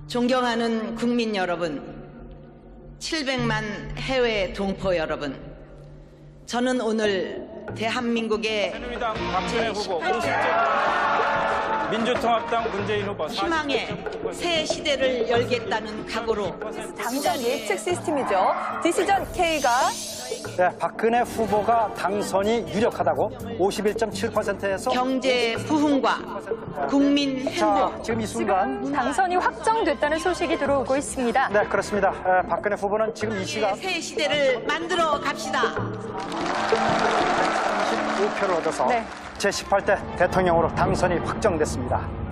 존경하는 국민 여러분, 700만 해외 동포 여러분, 저는 오늘 대한민국의 새누리당 박근혜 후보 50점, 민주통합당 문재인 후보 40점. 희망의 새 시대를 열겠다는 각오로 당장 예측 시스템이죠. 디시전 K가 네, 박근혜 후보가 당선이 유력하다고 51.7%에서 경제 부흥과 국민 행복, 자, 지금 이 순간 당선이 확정됐다는 소식이 들어오고 있습니다. 네, 그렇습니다. 박근혜 후보는 지금 이 시각 새 시대를 만들어 갑시다. 35표를 얻어서 네. 제18대 대통령으로 당선이 확정됐습니다.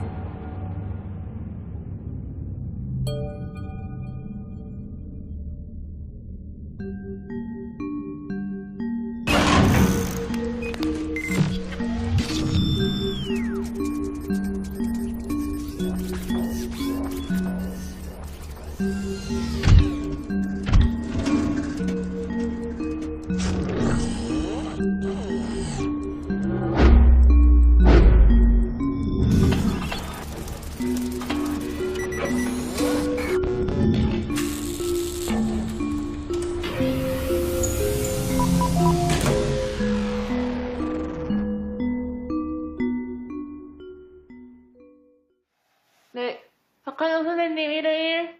네, 박한영 선생님 1회1.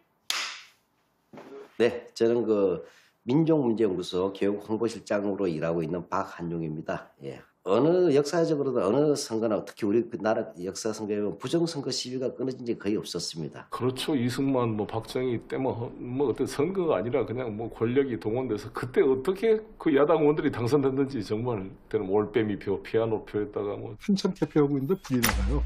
네, 저는 민족문제연구소 교육홍보실장으로 일하고 있는 박한용입니다. 예. 어느 역사적으로도 어느 선거나 특히 우리 나라 역사 선거에 보면 부정선거 시위가 끊어진 적이 거의 없었습니다. 그렇죠. 이승만, 박정희 때 어떤 선거가 아니라 그냥 권력이 동원돼서 그때 어떻게 그 야당 의원들이 당선됐는지 정말 그때는 올빼미 표, 피아노 표에다가 한참 개표하고 있는데 불이 나가요.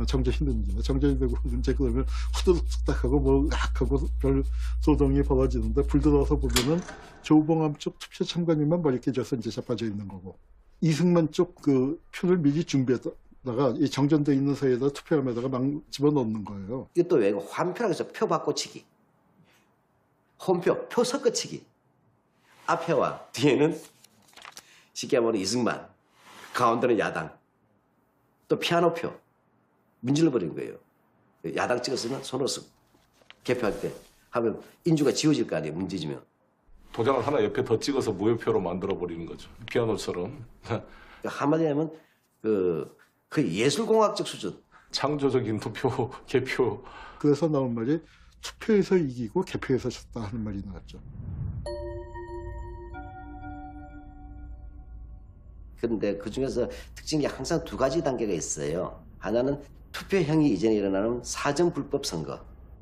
정전이 됩니다. 정전이 되고 이제 그러면 후두둑 뚝딱하고 하고 별 소동이 벌어지는데 불 들어와서 보면은 조봉암 쪽 투표 참관인만 머리 깨져서 이제 자빠져 있는 거고, 이승만 쪽 그 표를 미리 준비했다가 이 정전돼 있는 사이에다 투표함에다가 막 집어넣는 거예요. 이것도 왜 환표라고 해서 표 바꿔치기, 홈표, 표 섞어치기. 앞에와 뒤에는 쉽게 말하면 이승만, 가운데는 야당, 또 피아노표. 문질러버린 거예요. 야당 찍었으면 손으로 개표할 때 하면 인주가 지워질 거 아니에요. 문제지면. 도장을 하나 옆에 더 찍어서 무효표로 만들어버리는 거죠. 피아노처럼. 한마디로 하면 그 예술공학적 수준. 창조적인 투표, 개표. 그래서 나온 말이 투표에서 이기고 개표에서 졌다 하는 말이 나왔죠. 그런데 그중에서 특징이 항상 두 가지 단계가 있어요. 하나는 투표행위 이전에 일어나는 사전 불법 선거.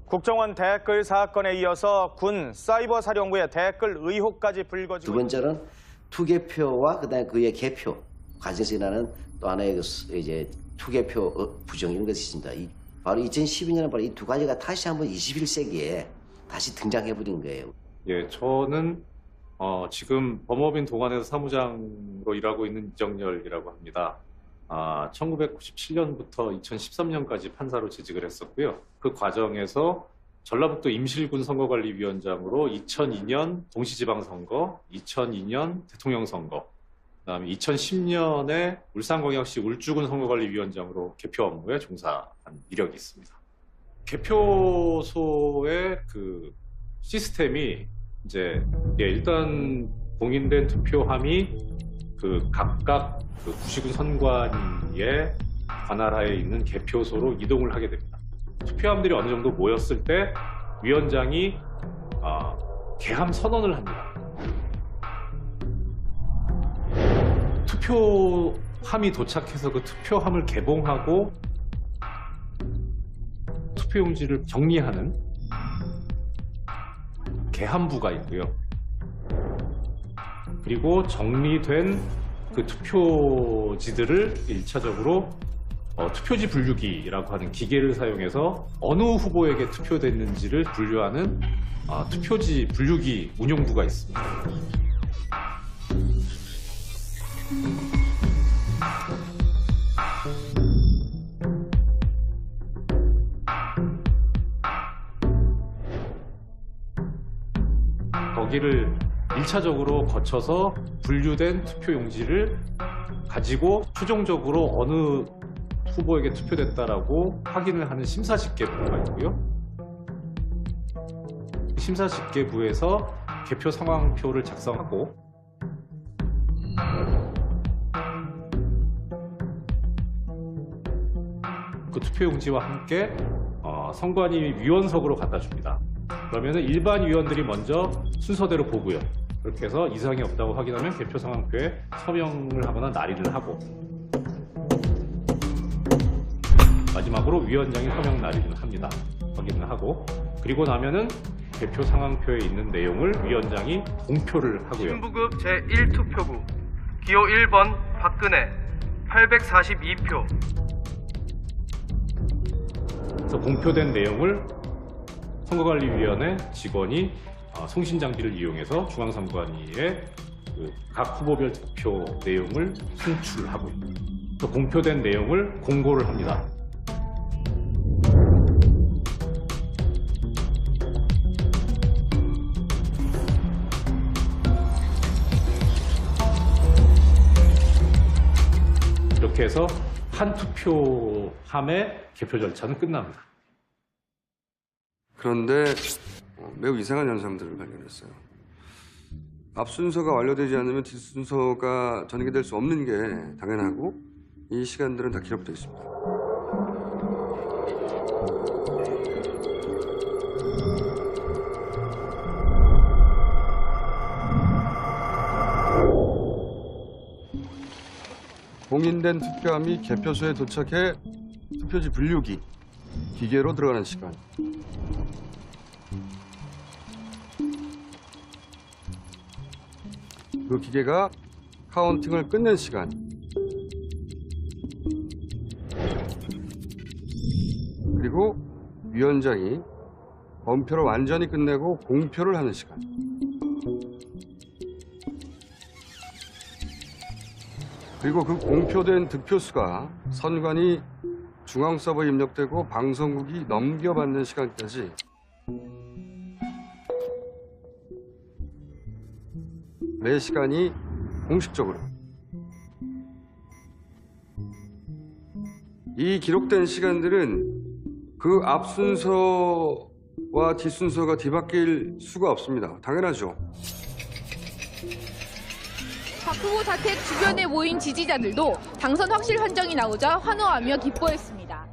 국정원 댓글 사건에 이어서 군 사이버 사령부의 댓글 의혹까지 불거지고 두 번째는 투개표와 그다음에 그의 개표 과정에서 일어나는 또 하나의 이제 투개표 부정 이런 것이 있습니다. 바로 2012년에 바로 이 두 가지가 다시 한번 21세기에 다시 등장해버린 거예요. 예, 저는 지금 법무법인 동안에서 사무장으로 일하고 있는 이정열이라고 합니다. 1997년부터 2013년까지 판사로 재직을 했었고요. 그 과정에서 전라북도 임실군 선거관리위원장으로 2002년 동시지방선거, 2002년 대통령 선거, 그다음에 2010년에 울산광역시 울주군 선거관리위원장으로 개표 업무에 종사한 이력이 있습니다. 개표소의 그 시스템이 일단 공인된 투표함이 그 각각 그 구시군 선관위의 관할하에 있는 개표소로 이동을 하게 됩니다. 투표함들이 어느 정도 모였을 때 위원장이 개함 선언을 합니다. 투표함이 도착해서 그 투표함을 개봉하고 투표용지를 정리하는 개함부가 있고요. 그리고 정리된 그 투표지들을 1차적으로 투표지 분류기라고 하는 기계를 사용해서 어느 후보에게 투표됐는지를 분류하는 투표지 분류기 운용부가 있습니다. 거기를 1차적으로 거쳐서 분류된 투표용지를 가지고 최종적으로 어느 후보에게 투표됐다라고 확인을 하는 심사집계부가 있고요. 심사집계부에서 개표 상황표를 작성하고 그 투표용지와 함께 선관위 위원석으로 갖다 줍니다. 그러면 일반 위원들이 먼저 순서대로 보고요. 그렇게 해서 이상이 없다고 확인하면 개표 상황표에 서명을 하거나 날인을 하고 마지막으로 위원장이 서명 날인을 합니다. 확인을 하고 그리고 나면은 개표 상황표에 있는 내용을 위원장이 공표를 하고요. 신부급 제1투표부 기호 1번 박근혜 842표. 그래서 공표된 내용을 선거관리위원회 직원이 송신장비를 이용해서 중앙선관위에 각 후보별 득표 내용을 송출하고 또 공표된 내용을 공고를 합니다. 이렇게 해서 한 투표함의 개표 절차는 끝납니다. 그런데 매우 이상한 현상들을 발견했어요. 앞 순서가 완료되지 않으면 뒷 순서가 전개될 수 없는 게 당연하고 이 시간들은 다 기록되어 있습니다. 공인된 투표함이 개표소에 도착해 투표지 분류기, 기계로 들어가는 시간. 그 기계가 카운팅을 끝낸 시간. 그리고 위원장이 검표를 완전히 끝내고 공표를 하는 시간. 그리고 그 공표된 득표수가 선관위 중앙 서버에 입력되고 방송국이 넘겨받는 시간까지 매 시간이 공식적으로 이 기록된 시간들은 그 앞 순서와 뒷 순서가 뒤바뀔 수가 없습니다. 당연하죠. 박 후보 자택 주변에 모인 지지자들도 당선 확실 판정이 나오자 환호하며 기뻐했습니다.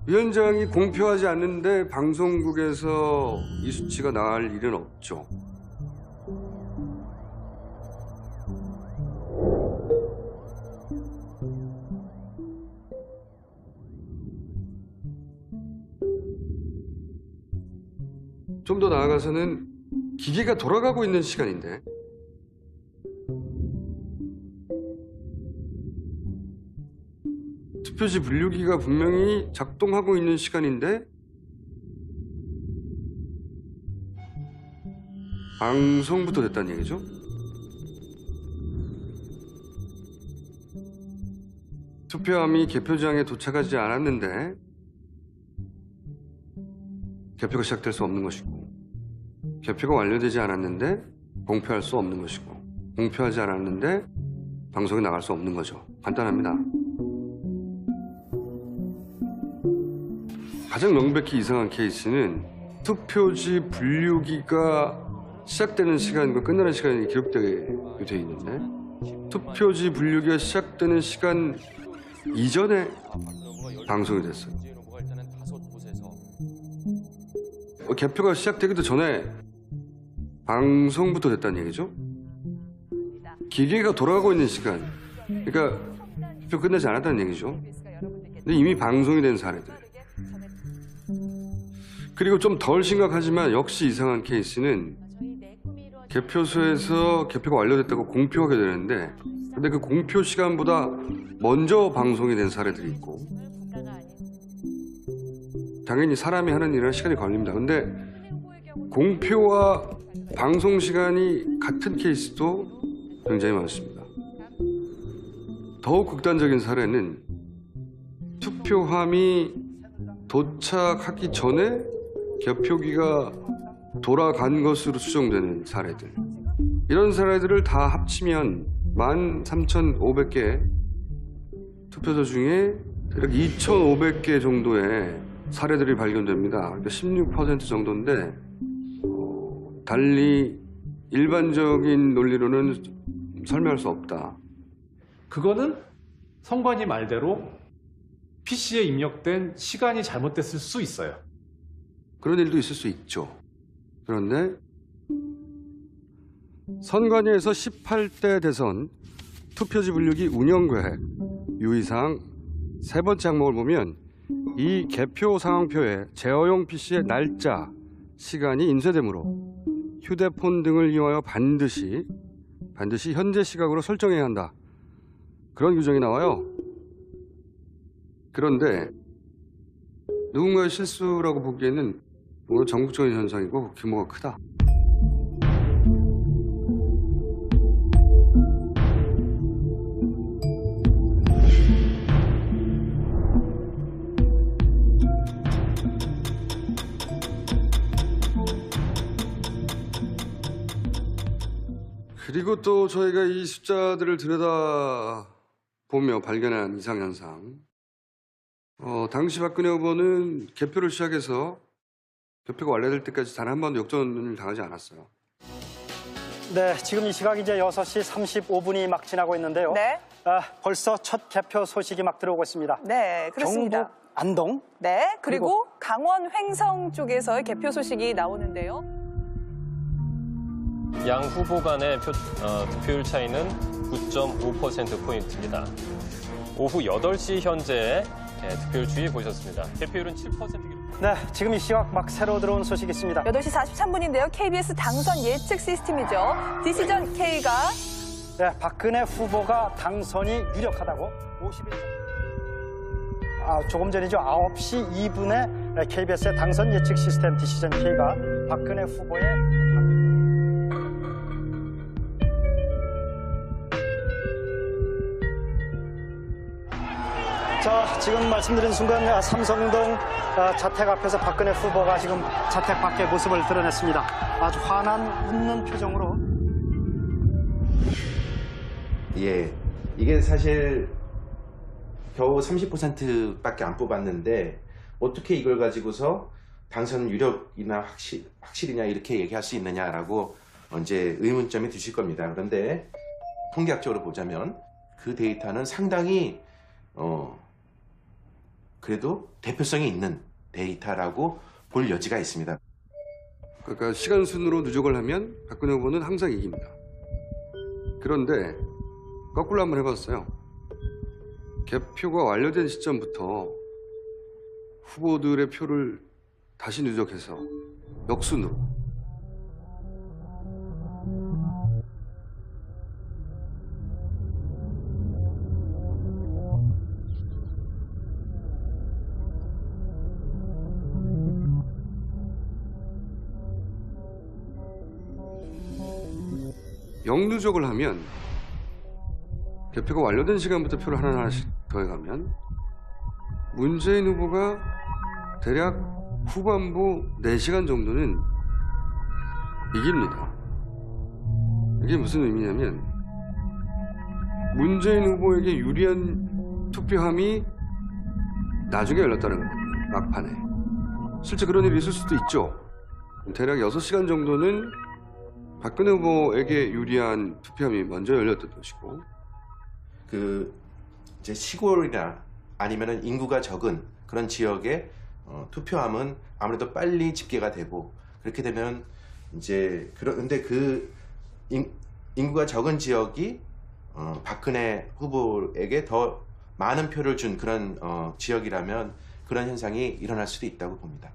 위원장이 공표하지 않는데 방송국에서 이 수치가 나갈 일은 없죠. 좀 더 나아가서는 기계가 돌아가고 있는 시간인데 투표지 분류기가 분명히 작동하고 있는 시간인데 방송부터 됐다는 얘기죠? 투표함이 개표장에 도착하지 않았는데 개표가 시작될 수 없는 것이고 개표가 완료되지 않았는데 공표할 수 없는 것이고 공표하지 않았는데 방송에 나갈 수 없는 거죠. 간단합니다. 가장 명백히 이상한 케이스는 투표지 분류기가 시작되는 시간과 끝나는 시간이 기록되게 돼 있는데 투표지 분류기가 시작되는 시간 이전에 방송이 됐어요. 개표가 시작되기도 전에 방송부터 됐다는 얘기죠. 기계가 돌아가고 있는 시간, 그러니까 투표 끝나지 않았다는 얘기죠. 근데 이미 방송이 된 사례들. 그리고 좀 덜 심각하지만 역시 이상한 케이스는 개표소에서 개표가 완료됐다고 공표하게 되는데 근데 그 공표 시간보다 먼저 방송이 된 사례들이 있고 당연히 사람이 하는 일은 시간이 걸립니다. 근데 공표와 방송 시간이 같은 케이스도 굉장히 많습니다. 더욱 극단적인 사례는 투표함이 도착하기 전에 개표기가 돌아간 것으로 추정되는 사례들. 이런 사례들을 다 합치면 13,500개 투표소 중에 약 2,500개 정도의 사례들이 발견됩니다. 그러니까 16% 정도인데 달리 일반적인 논리로는 설명할 수 없다. 그거는 선관위 말대로 PC에 입력된 시간이 잘못됐을 수 있어요. 그런 일도 있을 수 있죠. 그런데 선관위에서 18대 대선 투표지 분류기 운영계획 유의사항 세 번째 항목을 보면 이 개표 상황표에 제어용 PC의 날짜, 시간이 인쇄되므로 휴대폰 등을 이용하여 반드시 현재 시각으로 설정해야 한다. 그런 규정이 나와요. 그런데 누군가의 실수라고 보기에는 오늘 전국적인 현상이고 규모가 크다. 그리고 또 저희가 이 숫자들을 들여다보며 발견한 이상현상. 당시 박근혜 후보는 개표를 시작해서 개표가 완료될 때까지 단 한 번도 역전을 당하지 않았어요. 네, 지금 이 시각 이제 6시 35분이 막 지나고 있는데요. 네. 벌써 첫 개표 소식이 막 들어오고 있습니다. 네, 그렇습니다. 경북 안동. 네, 그리고 강원 횡성 쪽에서의 개표 소식이 나오는데요. 양 후보 간의 득표율 차이는 9.5%포인트입니다. 오후 8시 현재 득표율 추이 보셨습니다. 개표율은 7%. 네, 지금 이 시각 막 새로 들어온 소식이 있습니다. 8시 43분인데요. KBS 당선 예측 시스템이죠. 디시전 K가 네, 박근혜 후보가 당선이 유력하다고 51. 조금 전이죠. 9시 2분에 KBS의 당선 예측 시스템 디시전 K가 박근혜 후보의 자, 지금 말씀드린 순간 삼성동 자택 앞에서 박근혜 후보가 지금 자택 밖에 모습을 드러냈습니다. 아주 환한 웃는 표정으로. 예, 이게 사실 겨우 30%밖에 안 뽑았는데 어떻게 이걸 가지고서 당선 유력이나 확실이냐 이렇게 얘기할 수 있느냐라고 이제 의문점이 드실 겁니다. 그런데 통계학적으로 보자면 그 데이터는 상당히 그래도 대표성이 있는 데이터라고 볼 여지가 있습니다. 그러니까 시간 순으로 누적을 하면 박근혜 후보는 항상 이깁니다. 그런데 거꾸로 한번 해봤어요. 개표가 완료된 시점부터 후보들의 표를 다시 누적해서 역순으로 역누적을 하면 개표가 완료된 시간부터 표를 하나하나씩 더해가면 문재인 후보가 대략 후반부 4시간 정도는 이깁니다. 이게 무슨 의미냐면 문재인 후보에게 유리한 투표함이 나중에 열렸다는 겁니다. 막판에. 실제 그런 일이 있을 수도 있죠. 대략 6시간 정도는 박근혜 후보에게 유리한 투표함이 먼저 열렸던 것이고, 이제 시골이나 아니면은 인구가 적은 그런 지역의 투표함은 아무래도 빨리 집계가 되고, 그렇게 되면 이제 그런데 인구가 적은 지역이 박근혜 후보에게 더 많은 표를 준 그런 지역이라면 그런 현상이 일어날 수도 있다고 봅니다.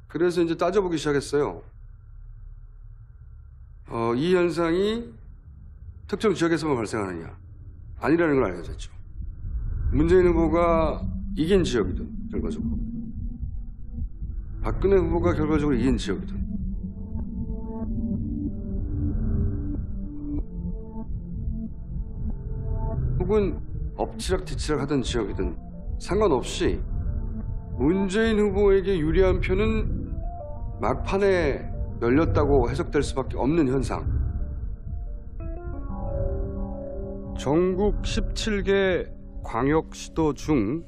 그래서 이제 따져보기 시작했어요. 이 현상이 특정 지역에서만 발생하느냐? 아니라는 걸 알려졌죠. 문재인 후보가 이긴 지역이든 결과적으로, 박근혜 후보가 결과적으로 이긴 지역이든, 혹은 엎치락뒤치락 하던 지역이든 상관없이 문재인 후보에게 유리한 표는 막판에 열렸다고 해석될 수밖에 없는 현상. 전국 17개 광역시도 중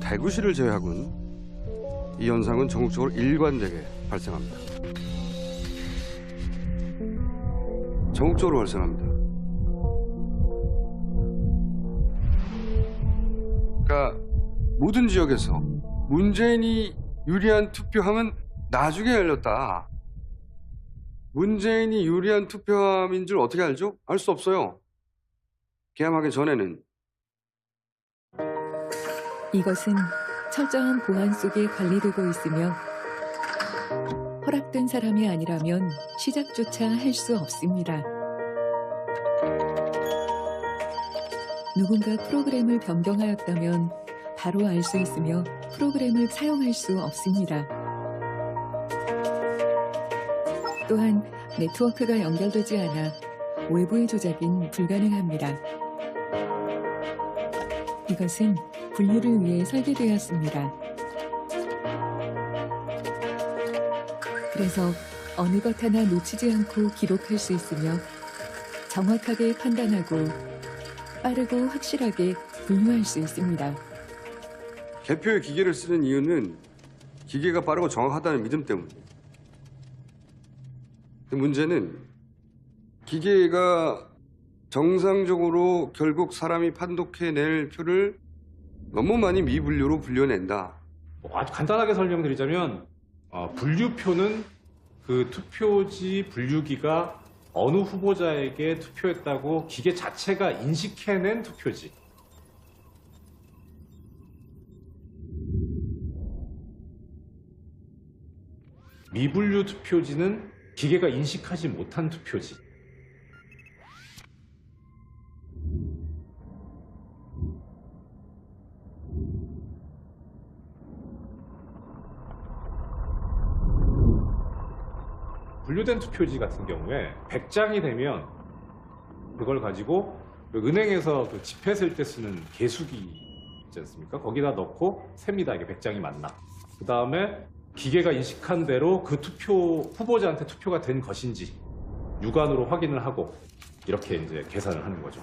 대구시를 제외하고는 이 현상은 전국적으로 일관되게 발생합니다. 전국적으로 발생합니다. 그러니까 모든 지역에서 문재인이 유리한 투표함은 나중에 열렸다. 문재인이 유리한 투표함인 줄 어떻게 알죠? 알 수 없어요. 개함하기 전에는. 이것은 철저한 보안 속에 관리되고 있으며 허락된 사람이 아니라면 시작조차 할 수 없습니다. 누군가 프로그램을 변경하였다면 바로 알 수 있으며 프로그램을 사용할 수 없습니다. 또한 네트워크가 연결되지 않아 외부의 조작은 불가능합니다. 이것은 분류를 위해 설계되었습니다. 그래서 어느 것 하나 놓치지 않고 기록할 수 있으며 정확하게 판단하고 빠르고 확실하게 분류할 수 있습니다. 개표의 기계를 쓰는 이유는 기계가 빠르고 정확하다는 믿음 때문이에요. 문제는 기계가 정상적으로 결국 사람이 판독해낼 표를 너무 많이 미분류로 분류해낸다. 아주 간단하게 설명드리자면 분류표는 그 투표지 분류기가 어느 후보자에게 투표했다고 기계 자체가 인식해낸 투표지. 미분류 투표지는 기계가 인식하지 못한 투표지. 분류된 투표지 같은 경우에 100장이 되면 그걸 가지고 은행에서 그 지폐 쓸 때 쓰는 개수기 있지 않습니까? 거기다 넣고 셉니다. 이게 100장이 맞나. 그 다음에 기계가 인식한 대로 그 투표 후보자한테 투표가 된 것인지 육안으로 확인을 하고 이렇게 이제 계산을 하는 거죠.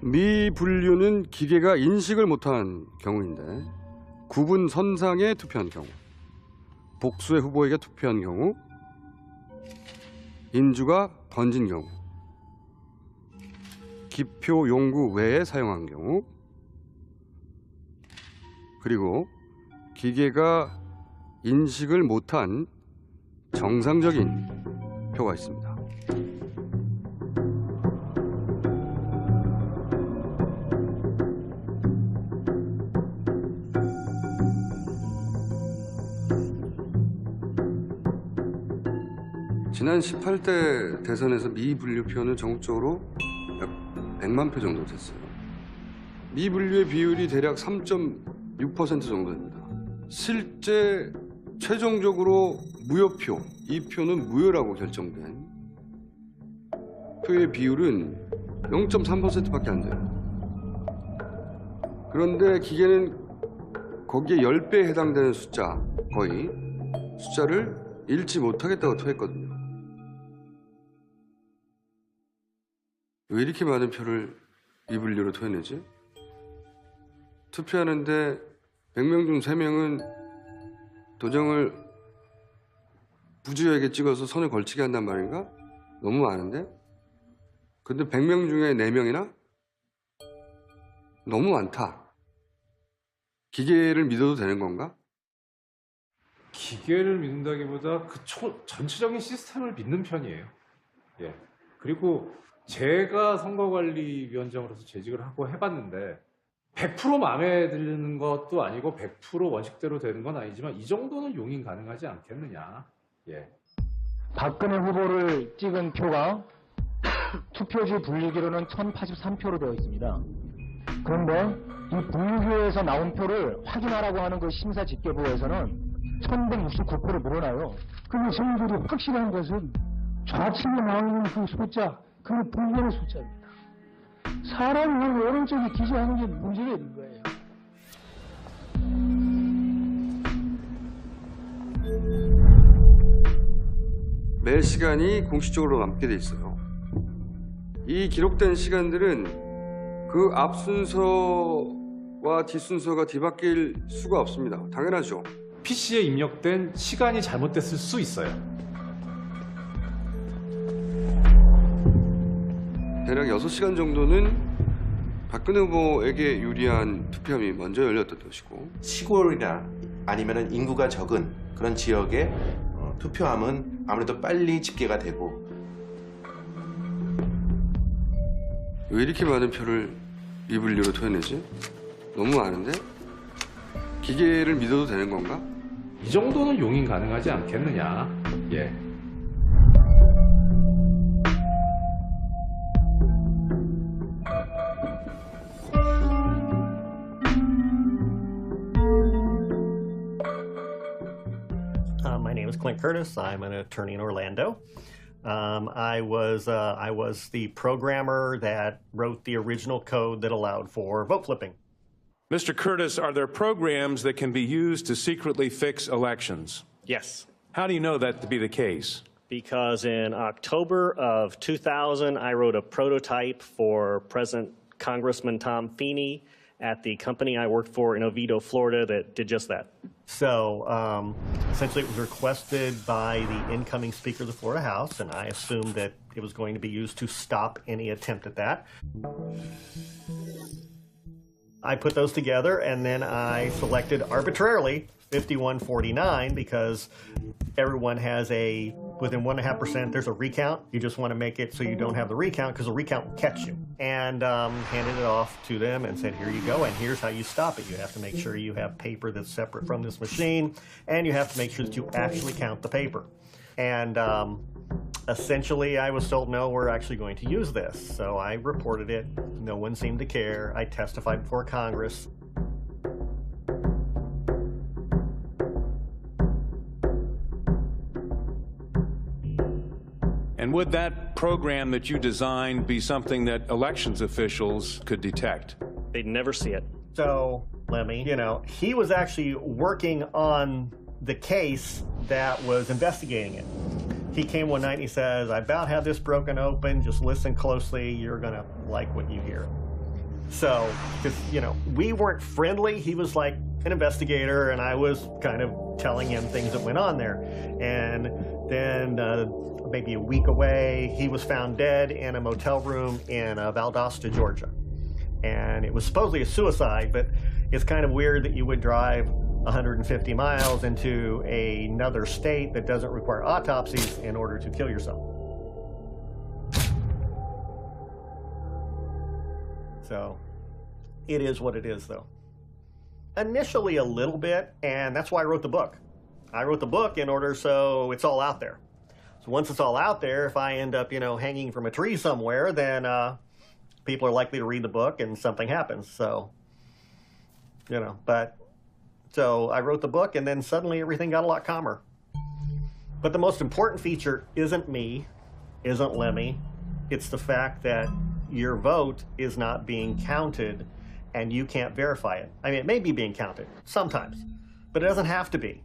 미분류는 기계가 인식을 못한 경우인데 구분 선상에 투표한 경우, 복수의 후보에게 투표한 경우, 인주가 던진 경우, 기표 용구 외에 사용한 경우, 그리고 기계가 인식을 못한 정상적인 표가 있습니다. 지난 18대 대선에서 미분류표는 전국적으로 약 100만 표 정도 됐어요. 미분류의 비율이 대략 3.6% 정도 됩니다. 실제 최종적으로 무효표, 이 표는 무효라고 결정된 표의 비율은 0.3%밖에 안 돼요. 그런데 기계는 거기에 10배에 해당되는 숫자, 거의 숫자를 읽지 못하겠다고 토했거든요. 왜 이렇게 많은 표를 미분류로 토해내지? 투표하는데 100명 중 3명은 도장을 부주의하게 찍어서 선을 걸치게 한단 말인가? 너무 많은데? 근데 100명 중에 4명이나? 너무 많다. 기계를 믿어도 되는 건가? 기계를 믿는다기보다 그 전체적인 시스템을 믿는 편이에요. 예. 그리고 제가 선거관리위원장으로서 재직을 하고 해봤는데 100% 마음에 드는 것도 아니고 100% 원칙대로 되는 건 아니지만 이 정도는 용인 가능하지 않겠느냐. 예. 박근혜 후보를 찍은 표가 투표지 분류기로는 1083표로 되어 있습니다. 그런데 이 분류기에서 나온 표를 확인하라고 하는 그 심사집계부에서는 1169표로 늘어나요. 그런데 저희들이 확실한 것은 좌측에 나오는 그 숫자, 그건 분류의 숫자입니다. 사람이 오른쪽에 기재하는 게 문제가 있는 거예요. 매 시간이 공식적으로 남게 돼 있어요. 이 기록된 시간들은 그 앞 순서와 뒷 순서가 뒤바뀔 수가 없습니다. 당연하죠. PC에 입력된 시간이 잘못됐을 수 있어요. 대략 6시간 정도는 박근혜 후보에게 유리한 투표함이 먼저 열렸던 것이고, 시골이나 아니면은 인구가 적은 그런 지역에 투표함은 아무래도 빨리 집계가 되고. 왜 이렇게 많은 표를 미분류로 토해내지? 너무 많은데? 기계를 믿어도 되는 건가? 이 정도는 용인 가능하지 않겠느냐. 예. My name is Clint Curtis. I'm an attorney in Orlando. I was the programmer that wrote the original code that allowed for vote flipping. Mr. Curtis, are there programs that can be used to secretly fix elections? Yes. How do you know that to be the case? Because in October of 2000, I wrote a prototype for President Congressman Tom Feeney at the company I worked for in Oviedo, Florida, that did just that. So essentially it was requested by the incoming Speaker of the Florida House, and I assumed that it was going to be used to stop any attempt at that. I put those together, and then I selected arbitrarily 5149 because everyone has a, within 1.5%, there's a recount. You just want to make it so you don't have the recount because the recount will catch you. And handed it off to them and said, here you go, and here's how you stop it. You have to make sure you have paper that's separate from this machine, and you have to make sure that you actually count the paper. And essentially, I was told, no, we're actually going to use this. So I reported it. No one seemed to care. I testified before Congress. And would that program that you designed be something that elections officials could detect? They'd never see it. So, Lemmy, you know, he was actually working on the case that was investigating it. He came one night and he says, I about have this broken open, just listen closely, you're gonna like what you hear. So, because, you know, we weren't friendly. He was like an investigator, and I was kind of telling him things that went on there. And then maybe a week away, he was found dead in a motel room in Valdosta, Georgia. And it was supposedly a suicide, but it's kind of weird that you would drive 150 miles into another state that doesn't require autopsies in order to kill yourself. So it is what it is, though. Initially a little bit, and that's why I wrote the book. I wrote the book in order so it's all out there. So once it's all out there, if I end up, you know, hanging from a tree somewhere, then people are likely to read the book and something happens. So, you know, but so I wrote the book, and then suddenly everything got a lot calmer. But the most important feature isn't me, isn't Lemmy. It's the fact that your vote is not being counted and you can't verify it. I mean, it may be being counted sometimes, but it doesn't have to be.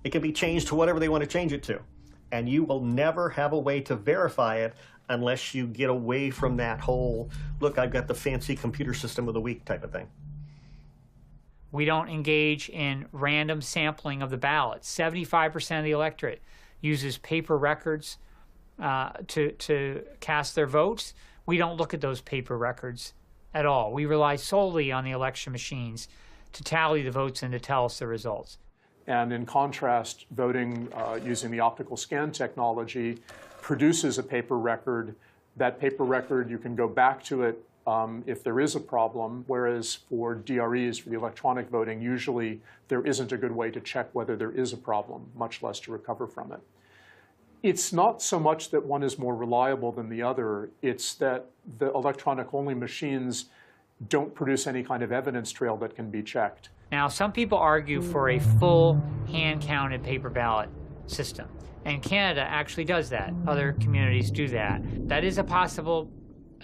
It can be changed to whatever they want to change it to. And you will never have a way to verify it unless you get away from that whole, look, I've got the fancy computer system of the week type of thing. We don't engage in random sampling of the ballots. 75% of the electorate uses paper records to cast their votes. We don't look at those paper records at all. We rely solely on the election machines to tally the votes and to tell us the results. And in contrast, voting using the optical scan technology produces a paper record. That paper record, you can go back to it if there is a problem, whereas for DREs, for the electronic voting, usually there isn't a good way to check whether there is a problem, much less to recover from it. It's not so much that one is more reliable than the other, it's that the electronic-only machines don't produce any kind of evidence trail that can be checked. Now, some people argue for a full hand-counted paper ballot system, and Canada actually does that. Other communities do that. That is a possible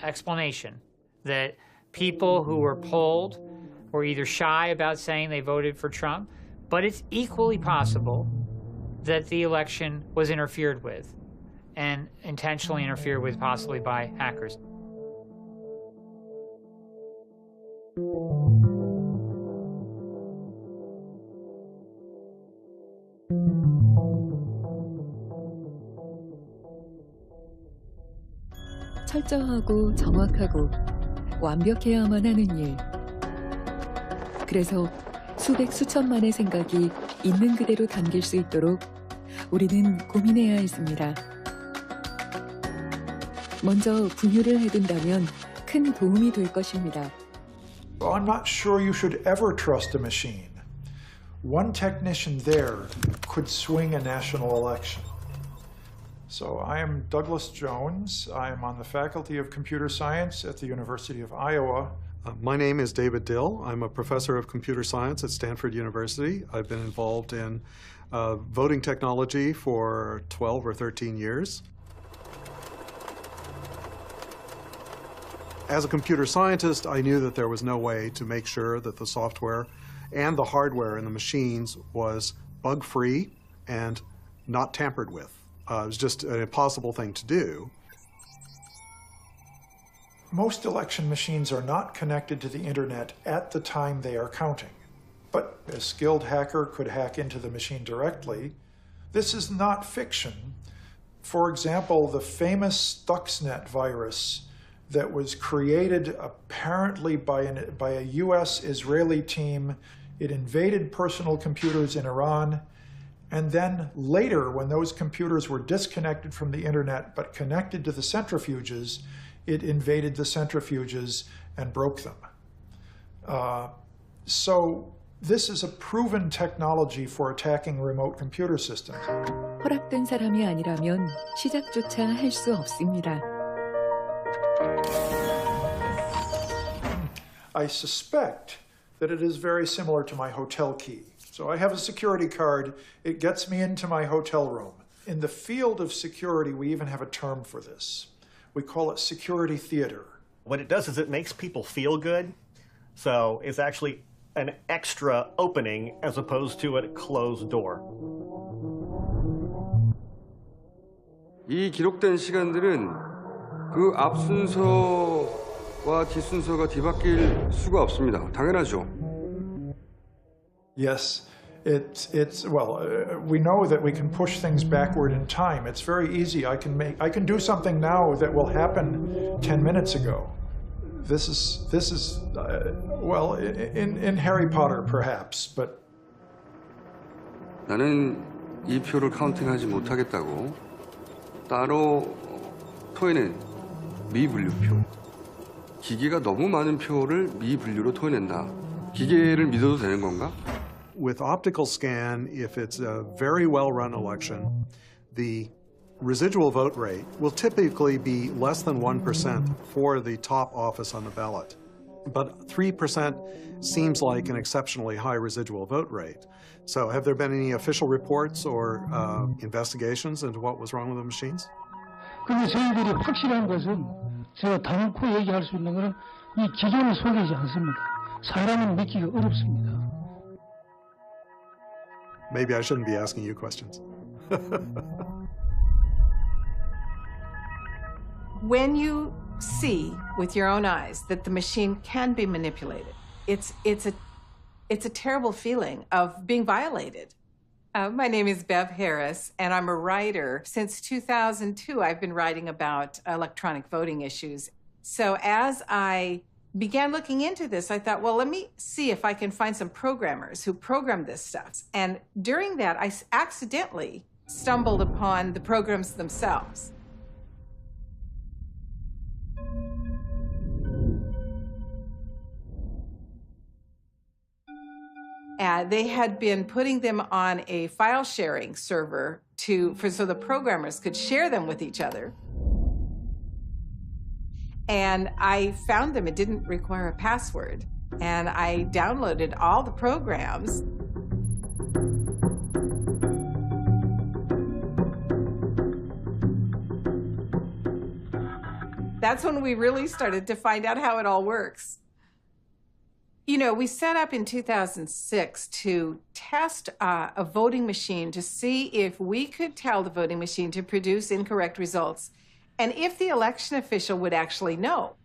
explanation, that people who were polled were either shy about saying they voted for Trump, but it's equally possible that the election was interfered with, and intentionally interfered with possibly by hackers. 철저하고 정확하고 완벽해야만 하는 일. 그래서 수백 수천만의 생각이 있는 그대로 담길 수 있도록 우리는 고민해야 했습니다. 먼저 분류를 해둔다면 큰 도움이 될 것입니다. I'm not sure you should ever trust a machine. One technician there could swing a national election. So I am Douglas Jones. I am on the Faculty of Computer Science at the University of Iowa. My name is David Dill. I'm a professor of computer science at Stanford University. I've been involved in voting technology for 12 or 13 years. As a computer scientist, I knew that there was no way to make sure that the software and the hardware in the machines was bug-free and not tampered with. It was just an impossible thing to do. Most election machines are not connected to the internet at the time they are counting. But a skilled hacker could hack into the machine directly. This is not fiction. For example, the famous Stuxnet virus that was created apparently by a US-Israeli team. It invaded personal computers in Iran. And then later, when those computers were disconnected from the internet but connected to the centrifuges, it invaded the centrifuges and broke them. So this is a proven technology for attacking remote computer systems. 허락된 사람이 아니라면 시작조차 할 수 없습니다. I suspect that it is very similar to my hotel key. So I have a security card. It gets me into my hotel room. In the field of security, we even have a term for this. We call it security theater. What it does is it makes people feel good. So it's actually an extra opening as opposed to a closed door. 이 기록된 시간들은 그 앞 순서와 뒷 순서가 뒤바뀔 수가 없습니다. 당연하죠. Yes, we know that we can push things backward in time. It's very easy. I can do something now that will happen 10 minutes ago. This is in Harry Potter perhaps, but 나는 이 표를 카운팅하지 못하겠다고 따로 토해낸 미분류표. 기계가 너무 많은 표를 미분류로 토해낸다. 기계를 믿어도 되는 건가? With optical scan, if it's a very well-run election, the residual vote rate will typically be less than 1% for the top office on the ballot. But 3% seems like an exceptionally high residual vote rate. So have there been any official reports or investigations into what was wrong with the machines? 근데 저희들이 확실한 것은 제가 단언코 얘기할 수 있는 것은 이 기계는 속이지 않습니다. 사람은 믿기가 어렵습니다. Maybe I shouldn't be asking you questions. When you see with your own eyes that the machine can be manipulated, it's a terrible feeling of being violated. My name is Bev Harris, and I'm a writer. Since 2002, I've been writing about electronic voting issues. So as I began looking into this, I thought, well, let me see if I can find some programmers who program this stuff. And during that, I accidentally stumbled upon the programs themselves. They had been putting them on a file sharing server so the programmers could share them with each other. And I found them. It didn't require a password. And I downloaded all the programs. That's when we really started to find out how it all works. You know, we set up in 2006 to test a voting machine to see if we could tell the voting machine to produce incorrect results and if the election official would actually know.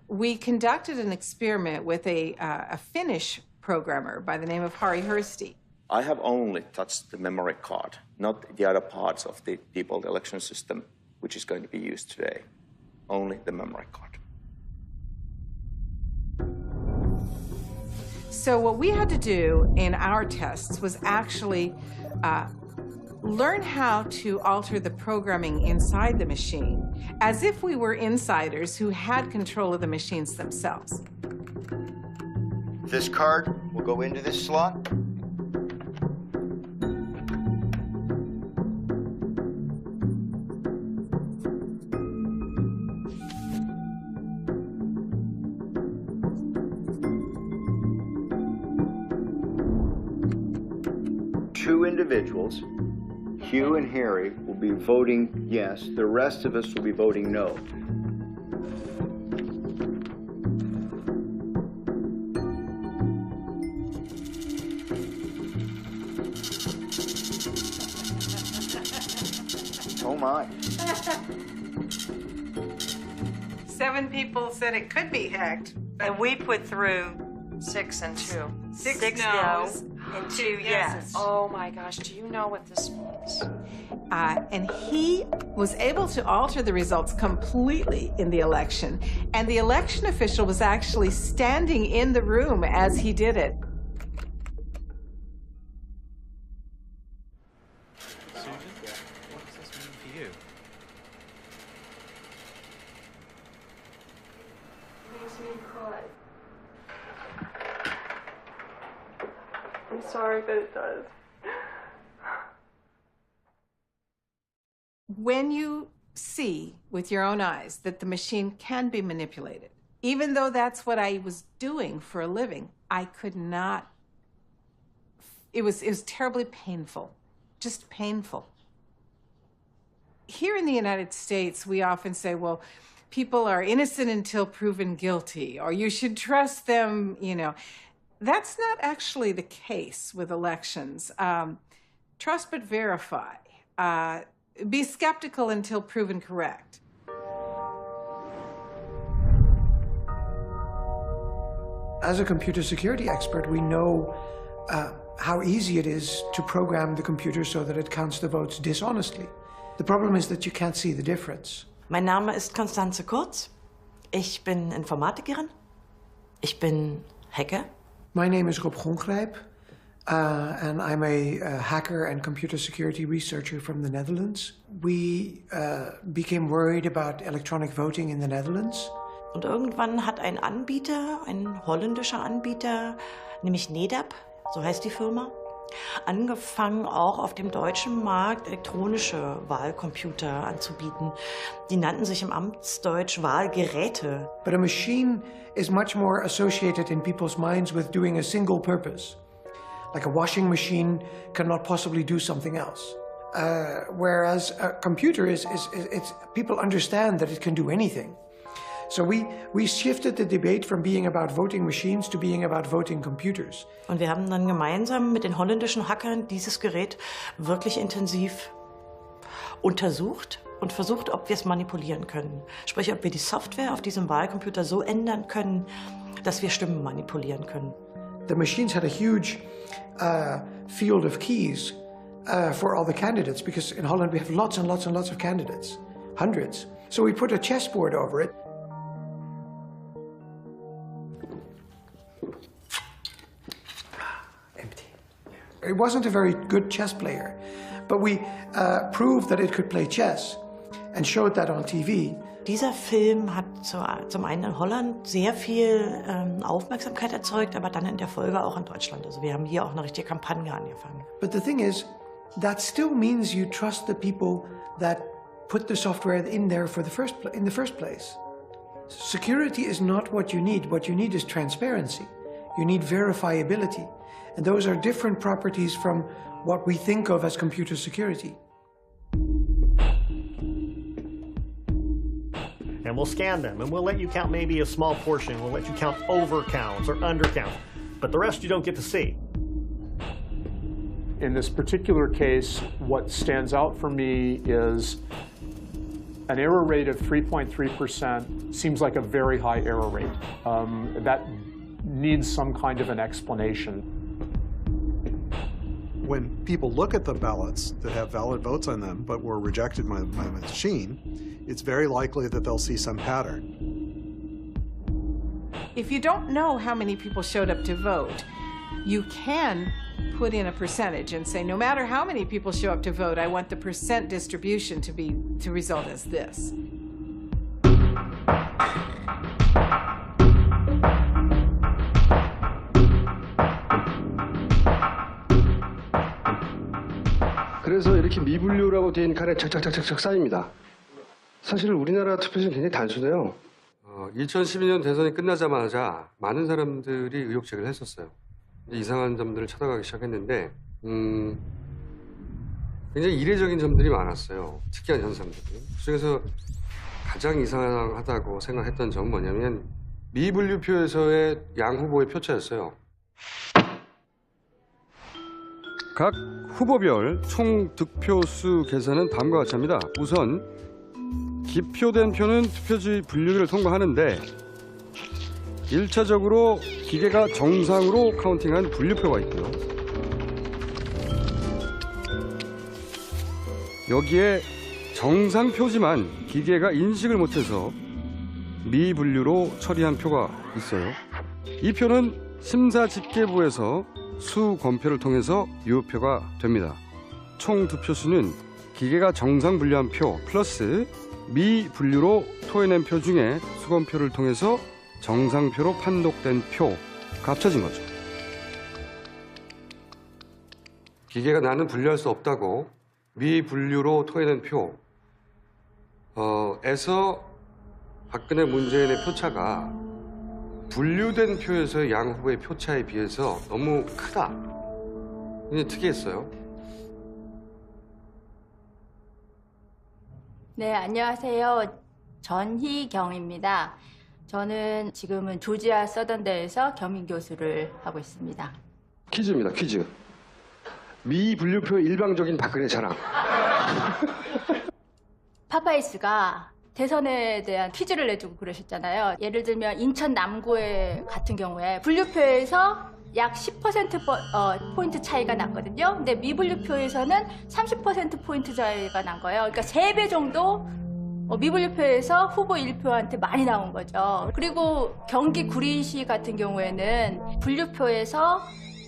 We conducted an experiment with a Finnish programmer by the name of Harri Hursti. I have only touched the memory card, not the other parts of the default election system, which is going to be used today. Only the memory card. So what we had to do in our tests was actually learn how to alter the programming inside the machine as if we were insiders who had control of the machines themselves. This card will go into this slot. Two individuals, Hugh and Harry, will be voting yes. The rest of us will be voting no. Oh my. 7 people said it could be hacked. And we put through 6 and 2. 6 no's no's and 2 yeses. Oh my gosh, do you know what this means? And he was able to alter the results completely in the election. And the election official was actually standing in the room as he did it. Susan, what does this mean for you? Makes me cry. I'm sorry, but it does. When you see with your own eyes that the machine can be manipulated, even though that's what I was doing for a living, I could not. It was terribly painful, just painful. Here in the United States, we often say, well, people are innocent until proven guilty, or you should trust them, you know. That's not actually the case with elections. Trust but verify. Be skeptical until proven correct. As a computer security expert, we know how easy it is to program the computer so that it counts the votes dishonestly. The problem is that you can't see the difference. Mein Name ist Constanze Kurz. Ich bin Informatikerin. Ich bin Hacker. My name is Rob Gongrijp, and I'm a hacker and computer security researcher from the Netherlands. We became worried about electronic voting in the Netherlands. Und irgendwann hat ein Anbieter, ein holländischer Anbieter, nämlich NEDAP, so heißt die Firma, angefangen, auch auf dem deutschen Markt elektronische Wahlcomputer anzubieten. Die nannten sich im Amtsdeutsch Wahlgeräte. But a machine is much more associated in people's minds with doing a single purpose. Like a washing machine cannot possibly do something else. Whereas a computer it's people understand that it can do anything. So we shifted the debate from being about voting machines to being about voting computers. Und wir haben dann gemeinsam mit den holländischen Hackern dieses Gerät wirklich intensiv untersucht und versucht, ob wir es manipulieren können. Sprich, ob wir die Software auf diesem Wahlcomputer so ändern können, dass wir Stimmen manipulieren können. The machines had a huge field of keys for all the candidates, because in Holland we have lots and lots and lots of candidates, hundreds. So we put a chessboard over it. Empty. It wasn't a very good chess player, but we proved that it could play chess and showed that on TV. Dieser Film hat zum einen in Holland sehr viel Aufmerksamkeit erzeugt, aber dann in der Folge auch in Deutschland. Also wir haben hier auch eine richtige Kampagne angefangen. But the thing is, that still means you trust the people that put the software in there in the first place. Security is not what you need. What you need is transparency. You need verifiability. And those are different properties from what we think of as computer security. And we'll scan them, and we'll let you count maybe a small portion. We'll let you count overcounts or undercounts, but the rest you don't get to see. In this particular case, what stands out for me is An error rate of 3.3% seems like a very high error rate. That needs some kind of an explanation. When people look at the ballots that have valid votes on them but were rejected by the machine, it's very likely that they'll see some pattern. If you don't know how many people showed up to vote, you can put in a percentage and say, no matter how many people show up to vote, I want the percent distribution to result as this. 그래서 이렇게 미분류라고 되어 있는 칸에 착착착착 쌓입니다. 사실 우리나라 투표는 굉장히 단순해요. 2012년 대선이 끝나자마자 많은 사람들이 의혹 제기를 했었어요. 이상한 점들을 찾아가기 시작했는데 굉장히 이례적인 점들이 많았어요. 특이한 현상들이. 그중에서 가장 이상하다고 생각했던 점은 뭐냐면 미분류표에서의 양 후보의 표차였어요. 각 후보별 총 득표수 계산은 다음과 같이 합니다. 우선 기표된 표는 투표지 분류기를 통과하는데 1차적으로 기계가 정상으로 카운팅한 분류표가 있고요. 여기에 정상 표지만 기계가 인식을 못해서 미분류로 처리한 표가 있어요. 이 표는 심사집계부에서 수검표를 통해서 유효표가 됩니다. 총 득표수는 기계가 정상 분류한 표 플러스 미분류로 토해낸 표 중에 수검표를 통해서 정상표로 판독된 표가 합쳐진 거죠. 기계가 나는 분류할 수 없다고 미분류로 토해낸 표에서 박근혜 문재인의 표차가 분류된 표에서의 양 후보의 표차에 비해서 너무 크다. 굉장히 특이했어요. 네, 안녕하세요. 전희경입니다. 저는 지금은 조지아 서던대에서 겸임 교수를 하고 있습니다. 퀴즈입니다, 퀴즈. 미분류표의 일방적인 박근혜 자랑. 파파이스가 대선에 대한 퀴즈를 내주고 그러셨잖아요. 예를 들면 인천 남구에 같은 경우에 분류표에서 약 10% 포인트 차이가 났거든요. 근데 미분류표에서는 30% 포인트 차이가 난 거예요. 그러니까 3배 정도 미분류표에서 후보 1표한테 많이 나온 거죠. 그리고 경기 구리시 같은 경우에는 분류표에서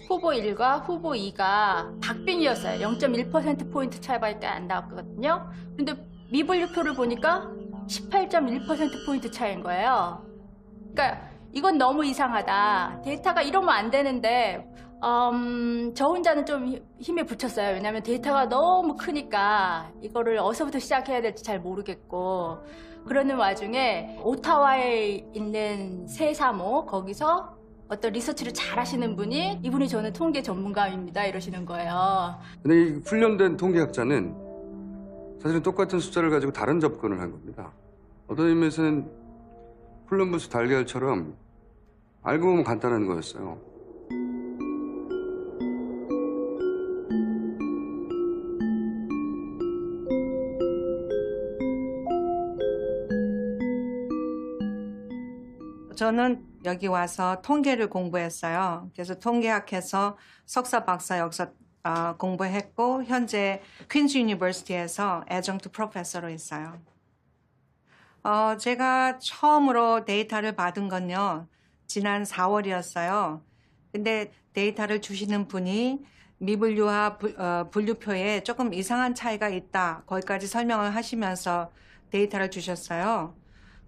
후보 1과 후보 2가 박빙이었어요. 0.1% 포인트 차이밖에 안 나왔거든요. 근데 미분류표를 보니까 18.1% 포인트 차이인 거예요. 그러니까 이건 너무 이상하다. 데이터가 이러면 안 되는데 저 혼자는 좀 힘에 부쳤어요. 왜냐하면 데이터가 너무 크니까 이거를 어디서부터 시작해야 될지 잘 모르겠고 그러는 와중에 오타와에 있는 세사모 거기서 어떤 리서치를 잘 하시는 분이 이분이 저는 통계 전문가입니다 이러시는 거예요. 근데 이 훈련된 통계학자는 사실은 똑같은 숫자를 가지고 다른 접근을 한 겁니다. 어떤 의미에서는 콜럼버스 달걀처럼 알고 보면 간단한 거였어요. 저는 여기 와서 통계를 공부했어요. 그래서 통계학에서 석사, 박사 역사 공부했고 현재 퀸즈 유니버시티에서 애정트 프로페서로 있어요. 제가 처음으로 데이터를 받은 건요. 지난 4월이었어요. 근데 데이터를 주시는 분이 미분류와 분류표에 조금 이상한 차이가 있다. 거기까지 설명을 하시면서 데이터를 주셨어요.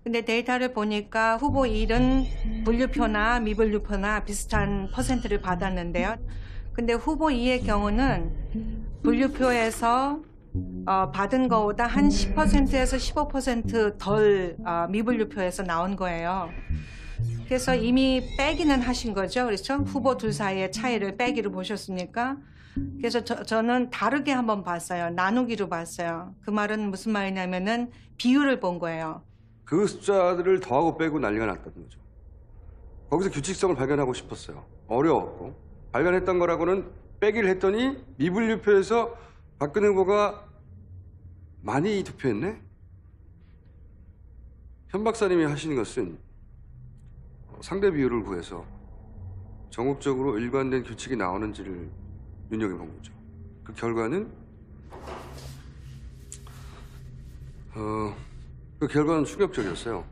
근데 데이터를 보니까 후보 1은 분류표나 미분류표나 비슷한 퍼센트를 받았는데요. 근데 후보 2의 경우는 분류표에서 받은 거보다 한 10%에서 15% 덜 미분류표에서 나온 거예요. 그래서 이미 빼기는 하신 거죠. 그렇죠? 후보 둘 사이의 차이를 빼기로 보셨으니까. 그래서 저는 다르게 한번 봤어요. 나누기로 봤어요. 그 말은 무슨 말이냐면은 비율을 본 거예요. 그 숫자들을 더하고 빼고 난리가 났다는 거죠. 거기서 규칙성을 발견하고 싶었어요. 어려웠고. 발견했던 거라고는 빼기를 했더니 미분류표에서 박근혜 후보가 많이 투표했네? 현 박사님이 하시는 것은 상대 비율을 구해서 전국적으로 일관된 규칙이 나오는지를 눈여겨본 거죠. 그 결과는 충격적이었어요.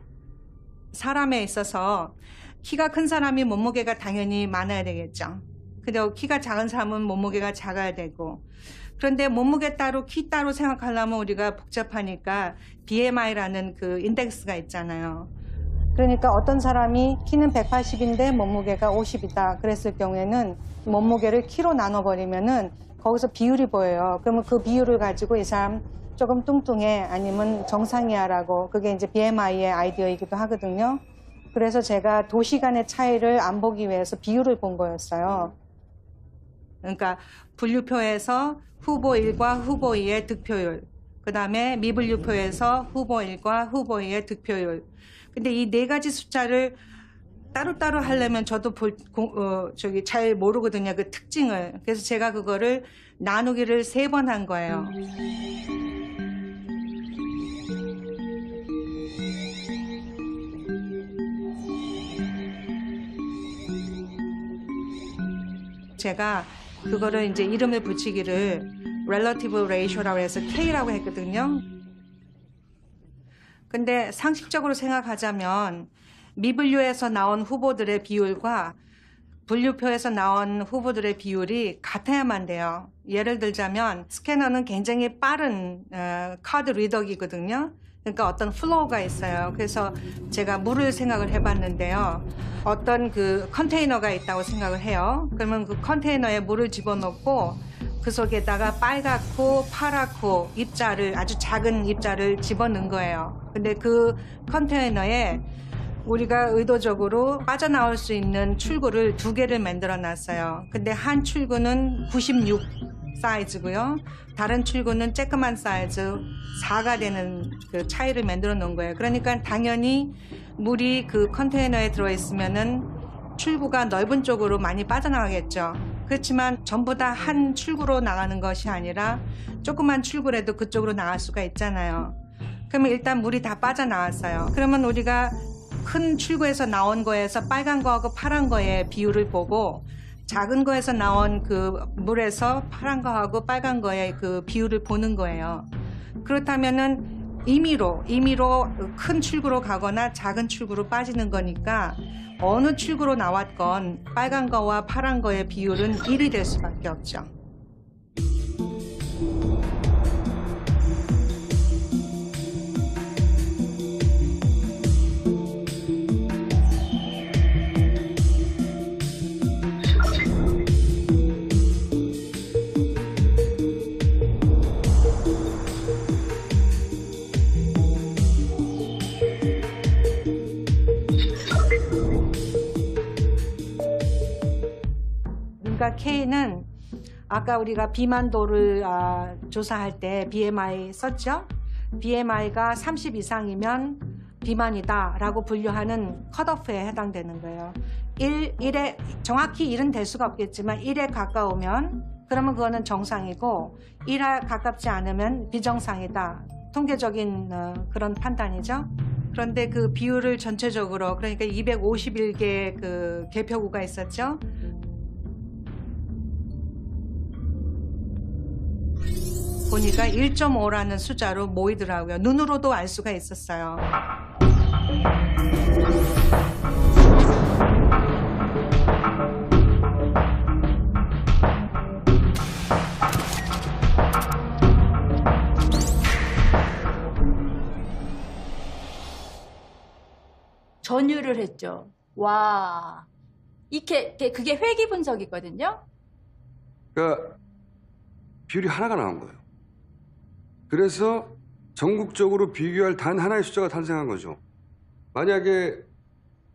사람에 있어서 키가 큰 사람이 몸무게가 당연히 많아야 되겠죠. 그리고 키가 작은 사람은 몸무게가 작아야 되고. 그런데 몸무게 따로 키 따로 생각하려면 우리가 복잡하니까 BMI라는 그 인덱스가 있잖아요. 그러니까 어떤 사람이 키는 180인데 몸무게가 50이다. 그랬을 경우에는 몸무게를 키로 나눠버리면은 거기서 비율이 보여요. 그러면 그 비율을 가지고 이 사람 조금 뚱뚱해 아니면 정상이야라고, 그게 이제 BMI의 아이디어이기도 하거든요. 그래서 제가 도시 간의 차이를 안 보기 위해서 비율을 본 거였어요. 그러니까 분류표에서 후보 1과 후보 2의 득표율, 그 다음에 미분류표에서 후보 1과 후보 2의 득표율. 근데 이 네 가지 숫자를 따로따로 하려면 저도 잘 모르거든요, 그 특징을. 그래서 제가 그거를 나누기를 3번 한 거예요. 제가 그거를 이제 이름을 붙이기를 relative ratio라고 해서 K라고 했거든요. 근데 상식적으로 생각하자면 미분류에서 나온 후보들의 비율과 분류표에서 나온 후보들의 비율이 같아야만 돼요. 예를 들자면 스캐너는 굉장히 빠른 카드 리더기거든요. 그러니까 어떤 플로우가 있어요. 그래서 제가 물을 생각을 해봤는데요. 어떤 그 컨테이너가 있다고 생각을 해요. 그러면 그 컨테이너에 물을 집어넣고 그 속에다가 빨갛고 파랗고 입자를, 아주 작은 입자를 집어넣은 거예요. 근데 그 컨테이너에 우리가 의도적으로 빠져나올 수 있는 출구를 2개를 만들어 놨어요. 근데 한 출구는 96 사이즈고요. 다른 출구는 쬐끄만 사이즈 4가 되는 그 차이를 만들어 놓은 거예요. 그러니까 당연히 물이 그 컨테이너에 들어있으면은 출구가 넓은 쪽으로 많이 빠져나가겠죠. 그렇지만 전부 다 한 출구로 나가는 것이 아니라 조그만 출구라도 그쪽으로 나갈 수가 있잖아요. 그러면 일단 물이 다 빠져나왔어요. 그러면 우리가 큰 출구에서 나온 거에서 빨간 거하고 파란 거의 비율을 보고 작은 거에서 나온 그 물에서 파란 거하고 빨간 거의 그 비율을 보는 거예요. 그렇다면은 임의로 큰 출구로 가거나 작은 출구로 빠지는 거니까 어느 출구로 나왔건 빨간 거와 파란 거의 비율은 1이 될 수밖에 없죠. 그러니까 K는 아까 우리가 비만도를 조사할 때 BMI 썼죠? BMI가 30 이상이면 비만이다라고 분류하는 컷오프에 해당되는 거예요. 1에 정확히 1은 될 수가 없겠지만 1에 가까우면 그러면 그거는 정상이고 1에 가깝지 않으면 비정상이다. 통계적인 그런 판단이죠. 그런데 그 비율을 전체적으로, 그러니까 251개의 그 개표구가 있었죠. 보니까 1.5라는 숫자로 모이더라고요. 눈으로도 알 수가 있었어요. 전유를 했죠. 와, 그게 회귀 분석이거든요. 그러니까 비율이 하나가 나온 거예요. 그래서 전국적으로 비교할 단 하나의 숫자가 탄생한 거죠. 만약에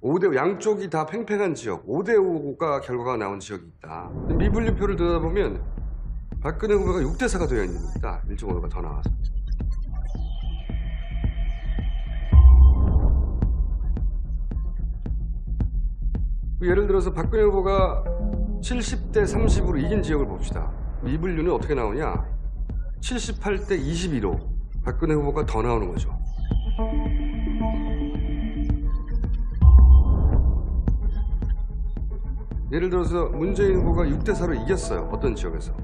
5대 양쪽이 다 팽팽한 지역, 5대5가 결과가 나온 지역이 있다. 미분류표를 들여다보면 박근혜 후보가 6대4가 되어 있는 겁니다. 1.5가 더 나와서. 예를 들어서 박근혜 후보가 70대 30으로 이긴 지역을 봅시다. 미분류는 어떻게 나오냐? 78대 22로 박근혜 후보가 더 나오는 거죠. 예를 들어서 문재인 후보가 6대4로 이겼어요. 어떤 지역에서.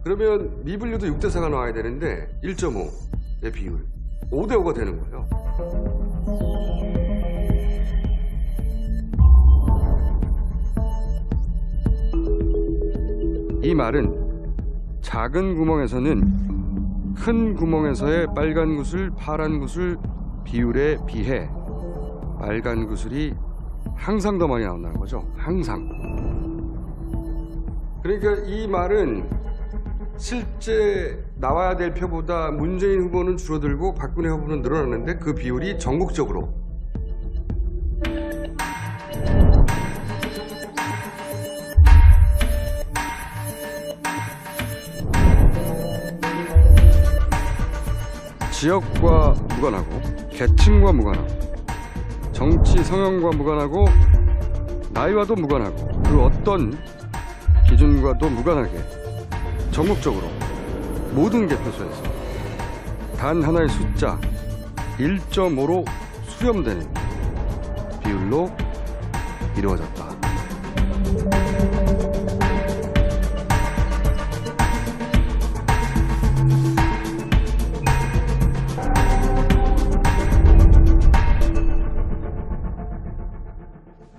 그러면 미분류도 6대4가 나와야 되는데 1.5의 비율 5대5가 되는 거예요. 이 말은 작은 구멍에서는 큰 구멍에서의 빨간 구슬, 파란 구슬 비율에 비해 빨간 구슬이 항상 더 많이 나온다는 거죠. 항상. 그러니까 이 말은 실제 나와야 될 표보다 문재인 후보는 줄어들고 박근혜 후보는 늘어났는데 그 비율이 전국적으로 지역과 무관하고 계층과 무관하고 정치 성향과 무관하고 나이와도 무관하고 그 어떤 기준과도 무관하게 전국적으로 모든 개표소에서 단 하나의 숫자 1.5로 수렴되는 비율로 이루어졌다.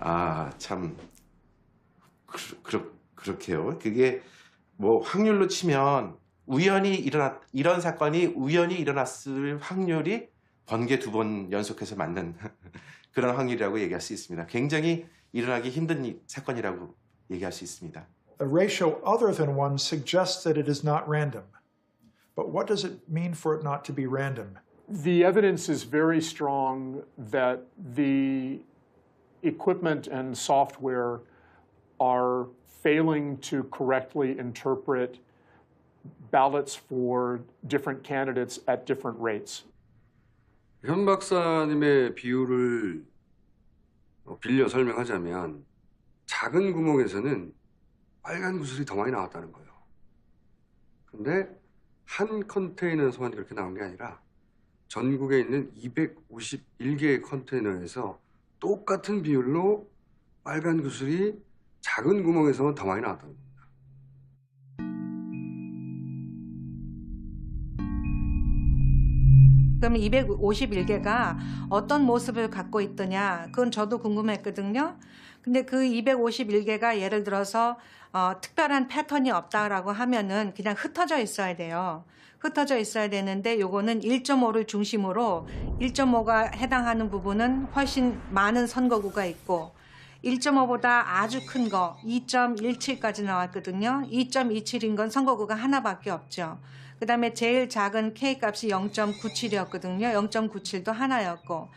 아, 참 그렇게요. 그게 뭐 확률로 치면 이런 사건이 우연히 일어났을 확률이 번개 2번 연속해서 맞는 그런 확률이라고 얘기할 수 있습니다. 굉장히 일어나기 힘든 사건이라고 얘기할 수 있습니다. A ratio other than 1 suggests that it is not random. But what does it mean for it not to be random? The evidence is very strong that the equipment and software are failing to correctly interpret ballots for different candidates at different rates. 현 박사님의 비율을 빌려 설명하자면 작은 구멍에서는 빨간 구슬이 더 많이 나왔다는 거예요. 근데 한 컨테이너에서만 그렇게 나온 게 아니라 전국에 있는 251개의 컨테이너에서 똑같은 비율로 빨간 구슬이 작은 구멍에서만 더 많이 나왔다는 겁니다. 그럼 251개가 어떤 모습을 갖고 있더냐, 그건 저도 궁금했거든요. 근데 그 251개가 예를 들어서 특별한 패턴이 없다라고 하면은 그냥 흩어져 있어야 돼요. 흩어져 있어야 되는데 요거는 1.5를 중심으로 1.5가 해당하는 부분은 훨씬 많은 선거구가 있고 1.5보다 아주 큰 거 2.17까지 나왔거든요. 2.27인 건 선거구가 하나밖에 없죠. 그 다음에 제일 작은 K값이 0.97이었거든요. 0.97도 하나였고.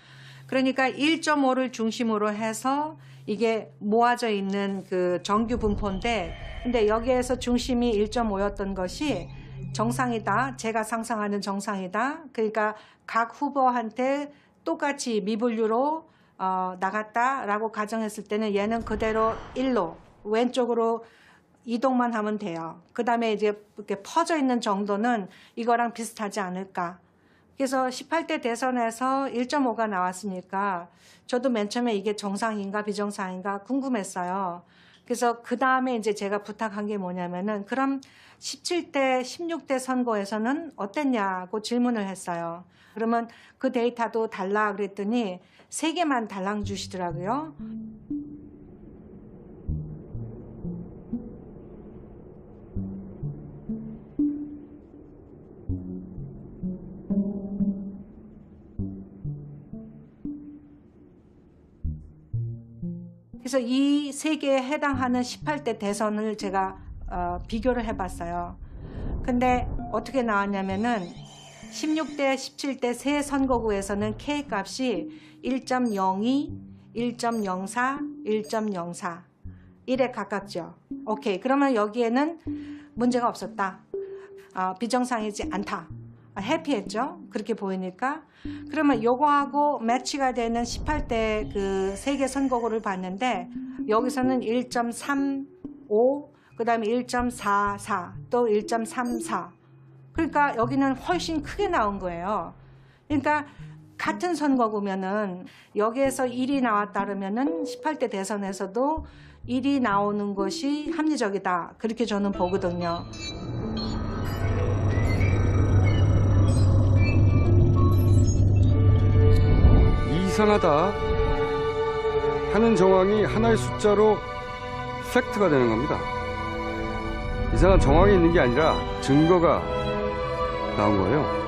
그러니까 1.5를 중심으로 해서 이게 모아져 있는 그 정규 분포인데, 근데 여기에서 중심이 1.5였던 것이 정상이다. 제가 상상하는 정상이다. 그러니까 각 후보한테 똑같이 미분류로 나갔다라고 가정했을 때는 얘는 그대로 1로 왼쪽으로 이동만 하면 돼요. 그 다음에 이제 이렇게 퍼져 있는 정도는 이거랑 비슷하지 않을까. 그래서 18대 대선에서 1.5가 나왔으니까 저도 맨 처음에 이게 정상인가 비정상인가 궁금했어요. 그래서 그 다음에 이제 제가 부탁한 게 뭐냐면은 그럼 17대, 16대 선거에서는 어땠냐고 질문을 했어요. 그러면 그 데이터도 달라 그랬더니 3개만 달랑 주시더라고요. 그래서 이 3개에 해당하는 18대 대선을 제가 비교를 해봤어요. 근데 어떻게 나왔냐면은 16대, 17대 세 선거구에서는 K값이 1.02, 1.04, 1.04 1에 가깝죠. 오케이, 그러면 여기에는 문제가 없었다. 비정상이지 않다. 해피했죠. 그렇게 보이니까. 그러면 요거하고 매치가 되는 18대 그 3개 선거구를 봤는데 여기서는 1.35, 그 다음에 1.44, 또 1.34. 그러니까 여기는 훨씬 크게 나온 거예요. 그러니까 같은 선거구면은 여기에서 1이 나왔다면은 18대 대선에서도 1이 나오는 것이 합리적이다. 그렇게 저는 보거든요. 이상하다 하는 정황이 하나의 숫자로 팩트가 되는 겁니다. 이상한 정황이 있는 게 아니라 증거가 나온 거예요.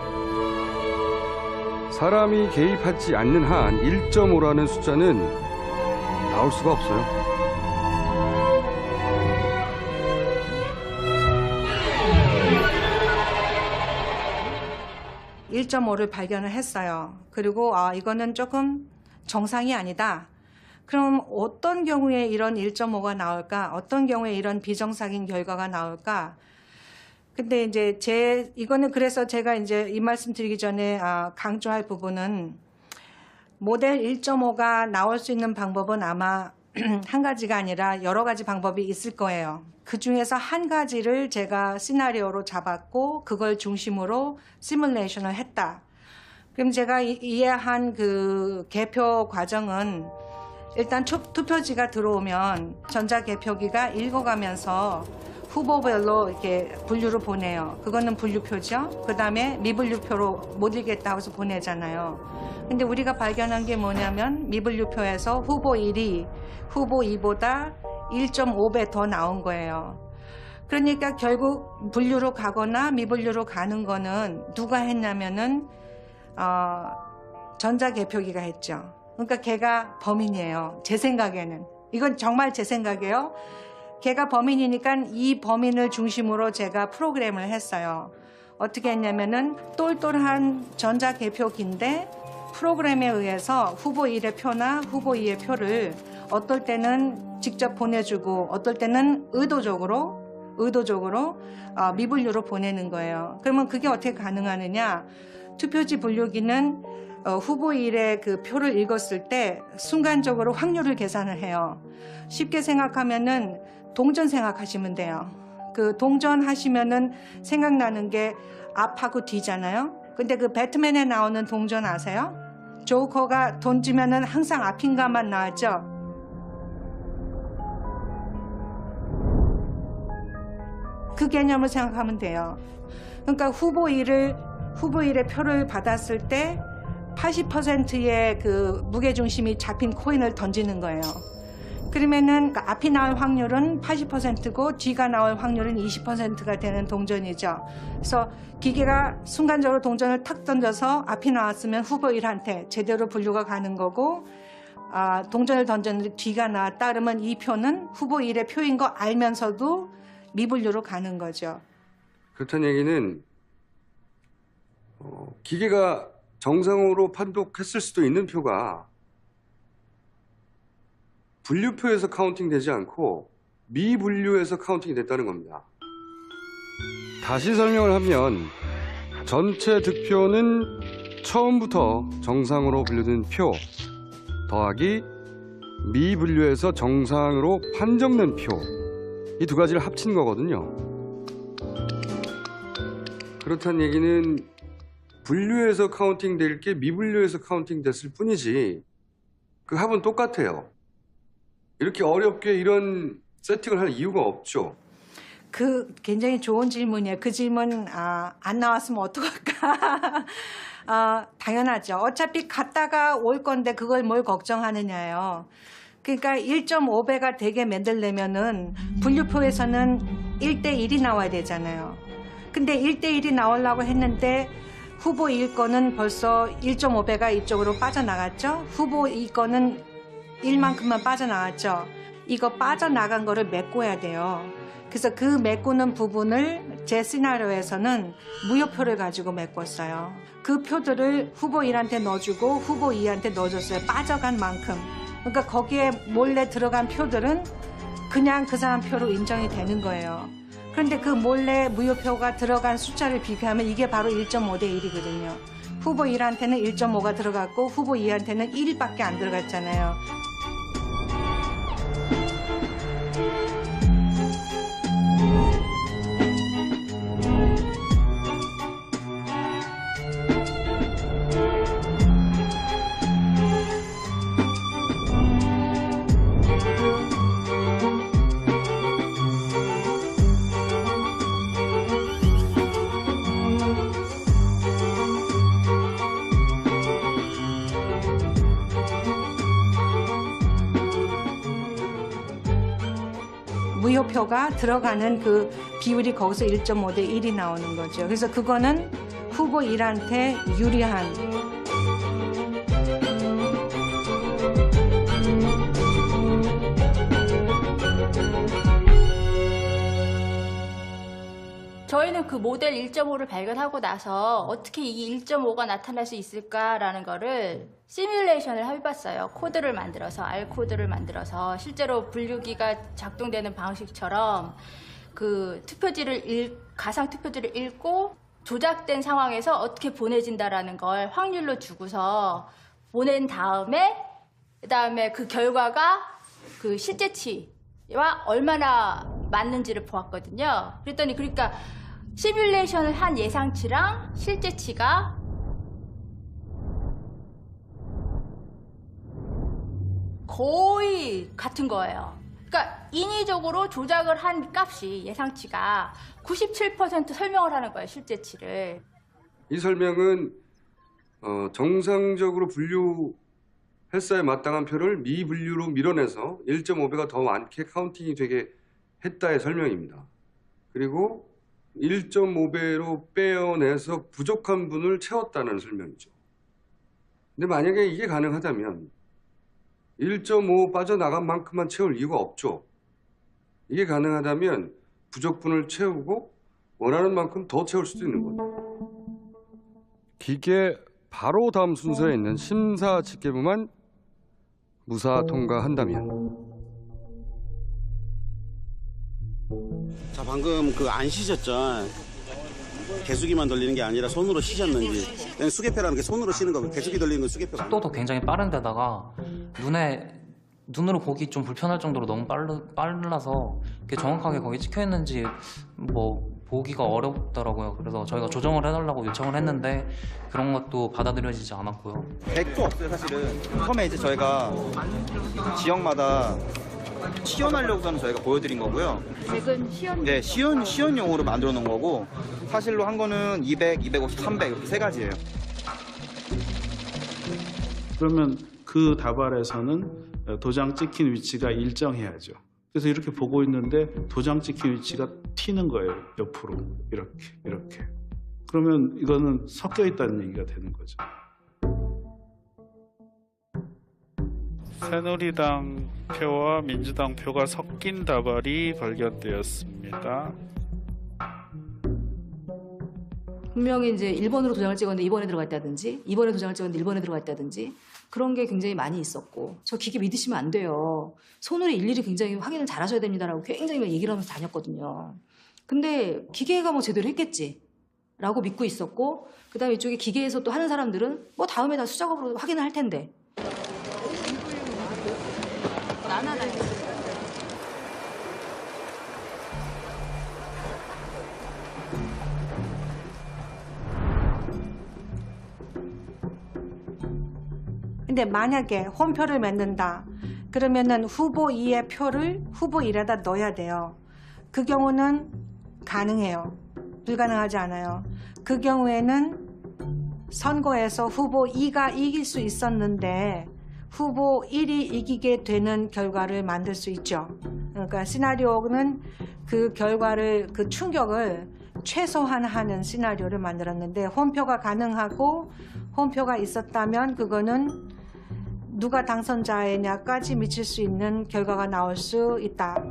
사람이 개입하지 않는 한 1.5라는 숫자는 나올 수가 없어요. (1.5를) 발견을 했어요. 그리고 이거는 조금 정상이 아니다. 그럼 어떤 경우에 이런 1.5가 나올까? 어떤 경우에 이런 비정상인 결과가 나올까? 근데 이제 이거는 그래서 제가 이제 이 말씀 드리기 전에 강조할 부분은 모델 1.5가 나올 수 있는 방법은 아마 한 가지가 아니라 여러 가지 방법이 있을 거예요. 그 중에서 한 가지를 제가 시나리오로 잡았고 그걸 중심으로 시뮬레이션을 했다. 그럼 제가 이해한 그 개표 과정은 일단 투표지가 들어오면 전자개표기가 읽어가면서 후보별로 이렇게 분류를 보내요. 그거는 분류표죠. 그 다음에 미분류표로 못 읽겠다고 해서 보내잖아요. 근데 우리가 발견한 게 뭐냐면 미분류표에서 후보 1이 후보 2보다 1.5배 더 나온 거예요. 그러니까 결국 분류로 가거나 미분류로 가는 거는 누가 했냐면은 전자개표기가 했죠. 그러니까 걔가 범인이에요. 제 생각에는. 이건 정말 제 생각이에요. 걔가 범인이니까 이 범인을 중심으로 제가 프로그램을 했어요. 어떻게 했냐면은 똘똘한 전자개표기인데 프로그램에 의해서 후보 1의 표나 후보 2의 표를 어떨 때는 직접 보내주고 어떨 때는 의도적으로 미분류로 보내는 거예요. 그러면 그게 어떻게 가능하느냐? 투표지 분류기는 후보 1의 그 표를 읽었을 때 순간적으로 확률을 계산을 해요. 쉽게 생각하면은 동전 생각하시면 돼요. 그 동전 하시면은 생각나는 게 앞하고 뒤잖아요. 근데 그 배트맨에 나오는 동전 아세요? 조커가 던지면은 항상 앞인가만 나왔죠. 그 개념을 생각하면 돼요. 그러니까 후보 1의 표를 받았을 때 80%의 그 무게중심이 잡힌 코인을 던지는 거예요. 그러면은 앞이 나올 확률은 80%고 뒤가 나올 확률은 20%가 되는 동전이죠. 그래서 기계가 순간적으로 동전을 탁 던져서 앞이 나왔으면 후보 1한테 제대로 분류가 가는 거고 동전을 던졌는데 뒤가 나왔다 그러면 이 표는 후보 1의 표인 거 알면서도 미분류로 가는 거죠. 그렇다는 얘기는 기계가 정상으로 판독했을 수도 있는 표가 분류표에서 카운팅되지 않고 미분류에서 카운팅이 됐다는 겁니다. 다시 설명을 하면 전체 득표는 처음부터 정상으로 분류된 표 더하기 미분류에서 정상으로 판정된 표 이 두 가지를 합친 거거든요. 그렇다는 얘기는 분류에서 카운팅 될 게 미분류에서 카운팅 됐을 뿐이지 그 합은 똑같아요. 이렇게 어렵게 이런 세팅을 할 이유가 없죠. 그 굉장히 좋은 질문이에요. 그 질문 안 나왔으면 어떡할까? 당연하죠. 어차피 갔다가 올 건데 그걸 뭘 걱정하느냐요. 그러니까 1.5배가 되게 만들려면은 분류표에서는 1대1이 나와야 되잖아요. 근데 1대1이 나오려고 했는데 후보 1 거는 벌써 1.5배가 이쪽으로 빠져나갔죠. 후보 2 거는 1만큼만 빠져나왔죠. 이거 빠져나간 거를 메꿔야 돼요. 그래서 그 메꾸는 부분을 제 시나리오에서는 무효표를 가지고 메꿨어요. 그 표들을 후보 1한테 넣어주고 후보 2한테 넣어줬어요. 빠져간 만큼. 그러니까 거기에 몰래 들어간 표들은 그냥 그 사람 표로 인정이 되는 거예요. 그런데 그 몰래 무효표가 들어간 숫자를 비교하면 이게 바로 1.5대 1이거든요. 후보 1한테는 1.5가 들어갔고 후보 2한테는 1밖에 안 들어갔잖아요. 무효표가 들어가는 그 비율이 거기서 1.5대 1이 나오는 거죠. 그래서 그거는 후보 1한테 유리한. 저희는 그 모델 1.5를 발견하고 나서 어떻게 이 1.5가 나타날 수 있을까라는 거를 시뮬레이션을 해봤어요. 코드를 만들어서, R 코드를 만들어서 실제로 분류기가 작동되는 방식처럼 그 가상 투표지를 읽고 조작된 상황에서 어떻게 보내진다라는 걸 확률로 주고서 보낸 다음에 그다음에 그 결과가 그 실제치와 얼마나 맞는지를 보았거든요. 그랬더니 그러니까 시뮬레이션을 한 예상치랑 실제치가 거의 같은 거예요. 그러니까 인위적으로 조작을 한 값이 예상치가 97% 설명을 하는 거예요, 실제치를. 이 설명은 정상적으로 분류헬사에 마땅한 표를 미분류로 밀어내서 1.5배가 더 많게 카운팅이 되게 했다의 설명입니다. 그리고 1.5배로 빼어내서 부족한 분을 채웠다는 설명이죠. 근데 만약에 이게 가능하다면 1.5 빠져나간 만큼만 채울 이유가 없죠. 이게 가능하다면 부족분을 채우고 원하는 만큼 더 채울 수도 있는 거죠. 기계 바로 다음 순서에 있는 심사 집계부만 무사 통과한다면. 자, 방금 그 안 씻었죠? 개수기만 돌리는 게 아니라 손으로 씻었는지. 그냥 수개표라는 게 손으로 씻는 거고 개수기 돌리는 건 수개표가 아니에요. 속도도 굉장히 빠른데다가 눈으로 보기 좀 불편할 정도로 너무 빨라서 그게 정확하게 거기 찍혀 있는지 뭐 보기가 어렵더라고요. 그래서 저희가 조정을 해달라고 요청을 했는데 그런 것도 받아들여지지 않았고요. 100도 없어요, 사실은. 처음에 이제 저희가 지역마다 시연하려고서는 저희가 보여드린 거고요. 네, 시연용으로 만들어 놓은 거고 사실로 한 거는 200, 250, 300 이렇게 세 가지예요. 그러면 그 다발에서는 도장 찍힌 위치가 일정해야죠. 그래서 이렇게 보고 있는데 도장 찍힌 위치가 튀는 거예요. 옆으로 이렇게. 그러면 이거는 섞여 있다는 얘기가 되는 거죠. 새누리당 표와 민주당 표가 섞인 다발이 발견되었습니다. 분명히 이제 1번으로 도장을 찍었는데 2번에 들어가 있다든지 2번에 도장을 찍었는데 1번에 들어가 있다든지 그런 게 굉장히 많이 있었고 저 기계 믿으시면 안 돼요. 손으로 일일이 굉장히 확인을 잘 하셔야 됩니다라고 굉장히 얘기를 하면서 다녔거든요. 근데 기계가 뭐 제대로 했겠지 라고 믿고 있었고 그다음에 이쪽에 기계에서 또 하는 사람들은 뭐 다음에 다 수작업으로 확인을 할 텐데 근데 만약에 홈표를 맺는다. 그러면은 후보 2의 표를 후보 1에다 넣어야 돼요. 그 경우는 가능해요. 불가능하지 않아요. 그 경우에는 선거에서 후보 2가 이길 수 있었는데 후보 1이 이기게 되는 결과를 만들 수 있죠. 그러니까 시나리오는 그 결과를, 그 충격을 최소화하는 시나리오를 만들었는데 홈표가 가능하고 홈표가 있었다면 그거는 누가 당선자이냐까지 미칠 수 있는 결과가 나올 수 있다.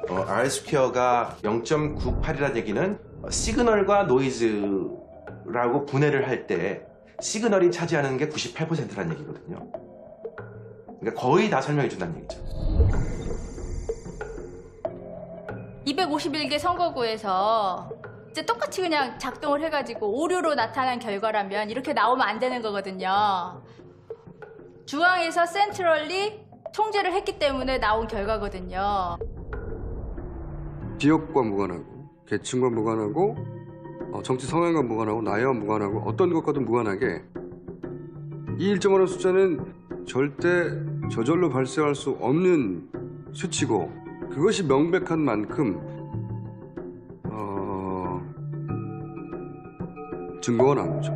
R-스퀘어가 0.98이라는 얘기는 시그널과 노이즈라고 분해를 할 때 시그널이 차지하는 게 98%라는 얘기거든요. 그러니까 거의 다 설명해 준다는 얘기죠. 251개 선거구에서 이제 똑같이 그냥 작동을 해가지고 오류로 나타난 결과라면 이렇게 나오면 안 되는 거거든요. 중앙에서 센트럴리 통제를 했기 때문에 나온 결과거든요. 지역과 무관하고 계층과 무관하고 정치 성향과 무관하고 나이와 무관하고 어떤 것과도 무관하게 이 1.5라는 숫자는 절대 저절로 발생할 수 없는 수치고 그것이 명백한 만큼 증거가 나온 거죠.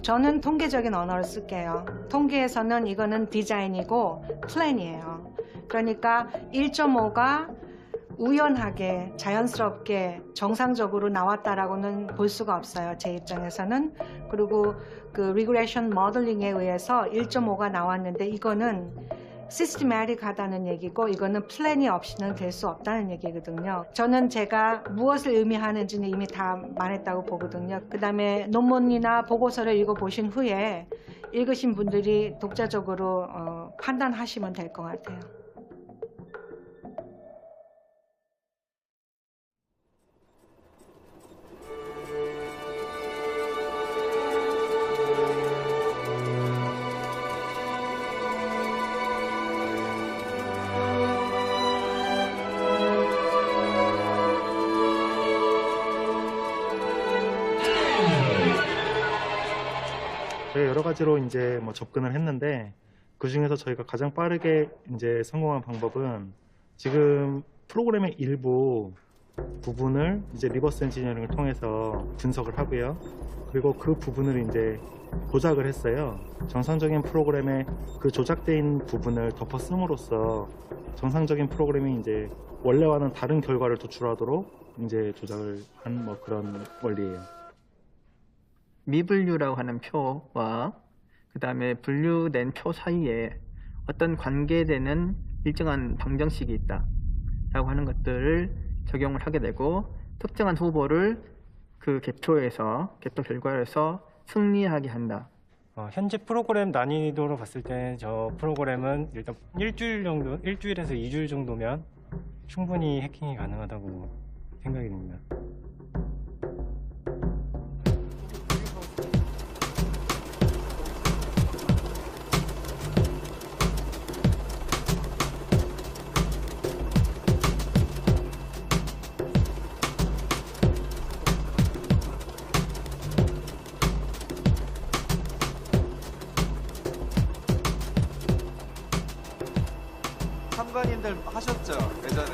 저는 통계적인 언어를 쓸게요. 통계에서는 이거는 디자인이고 플랜이에요. 그러니까 1.5가 우연하게 자연스럽게 정상적으로 나왔다라고는 볼 수가 없어요. 제 입장에서는. 그리고 그 리그레이션 모델링에 의해서 1.5가 나왔는데 이거는 시스테마틱하다는 얘기고 이거는 플랜이 없이는 될 수 없다는 얘기거든요. 저는 제가 무엇을 의미하는지는 이미 다 말했다고 보거든요. 그다음에 논문이나 보고서를 읽어보신 후에 읽으신 분들이 독자적으로 판단하시면 될 것 같아요. 여러 가지로 이제 뭐 접근을 했는데 그 중에서 저희가 가장 빠르게 이제 성공한 방법은 지금 프로그램의 일부 부분을 이제 리버스 엔지니어링을 통해서 분석을 하고요. 그리고 그 부분을 이제 조작을 했어요. 정상적인 프로그램의 그 조작되어 있는 부분을 덮어 씀으로써 정상적인 프로그램이 이제 원래와는 다른 결과를 도출하도록 이제 조작을 한 뭐 그런 원리예요. 미분류라고 하는 표와 그 다음에 분류된 표 사이에 어떤 관계되는 일정한 방정식이 있다 라고 하는 것들을 적용을 하게 되고 특정한 후보를 그 개표 결과에서 승리하게 한다. 현재 프로그램 난이도로 봤을 때 저 프로그램은 일단 일주일에서 2주일 정도면 충분히 해킹이 가능하다고 생각이 듭니다. 참관님들 하셨죠? 예전에.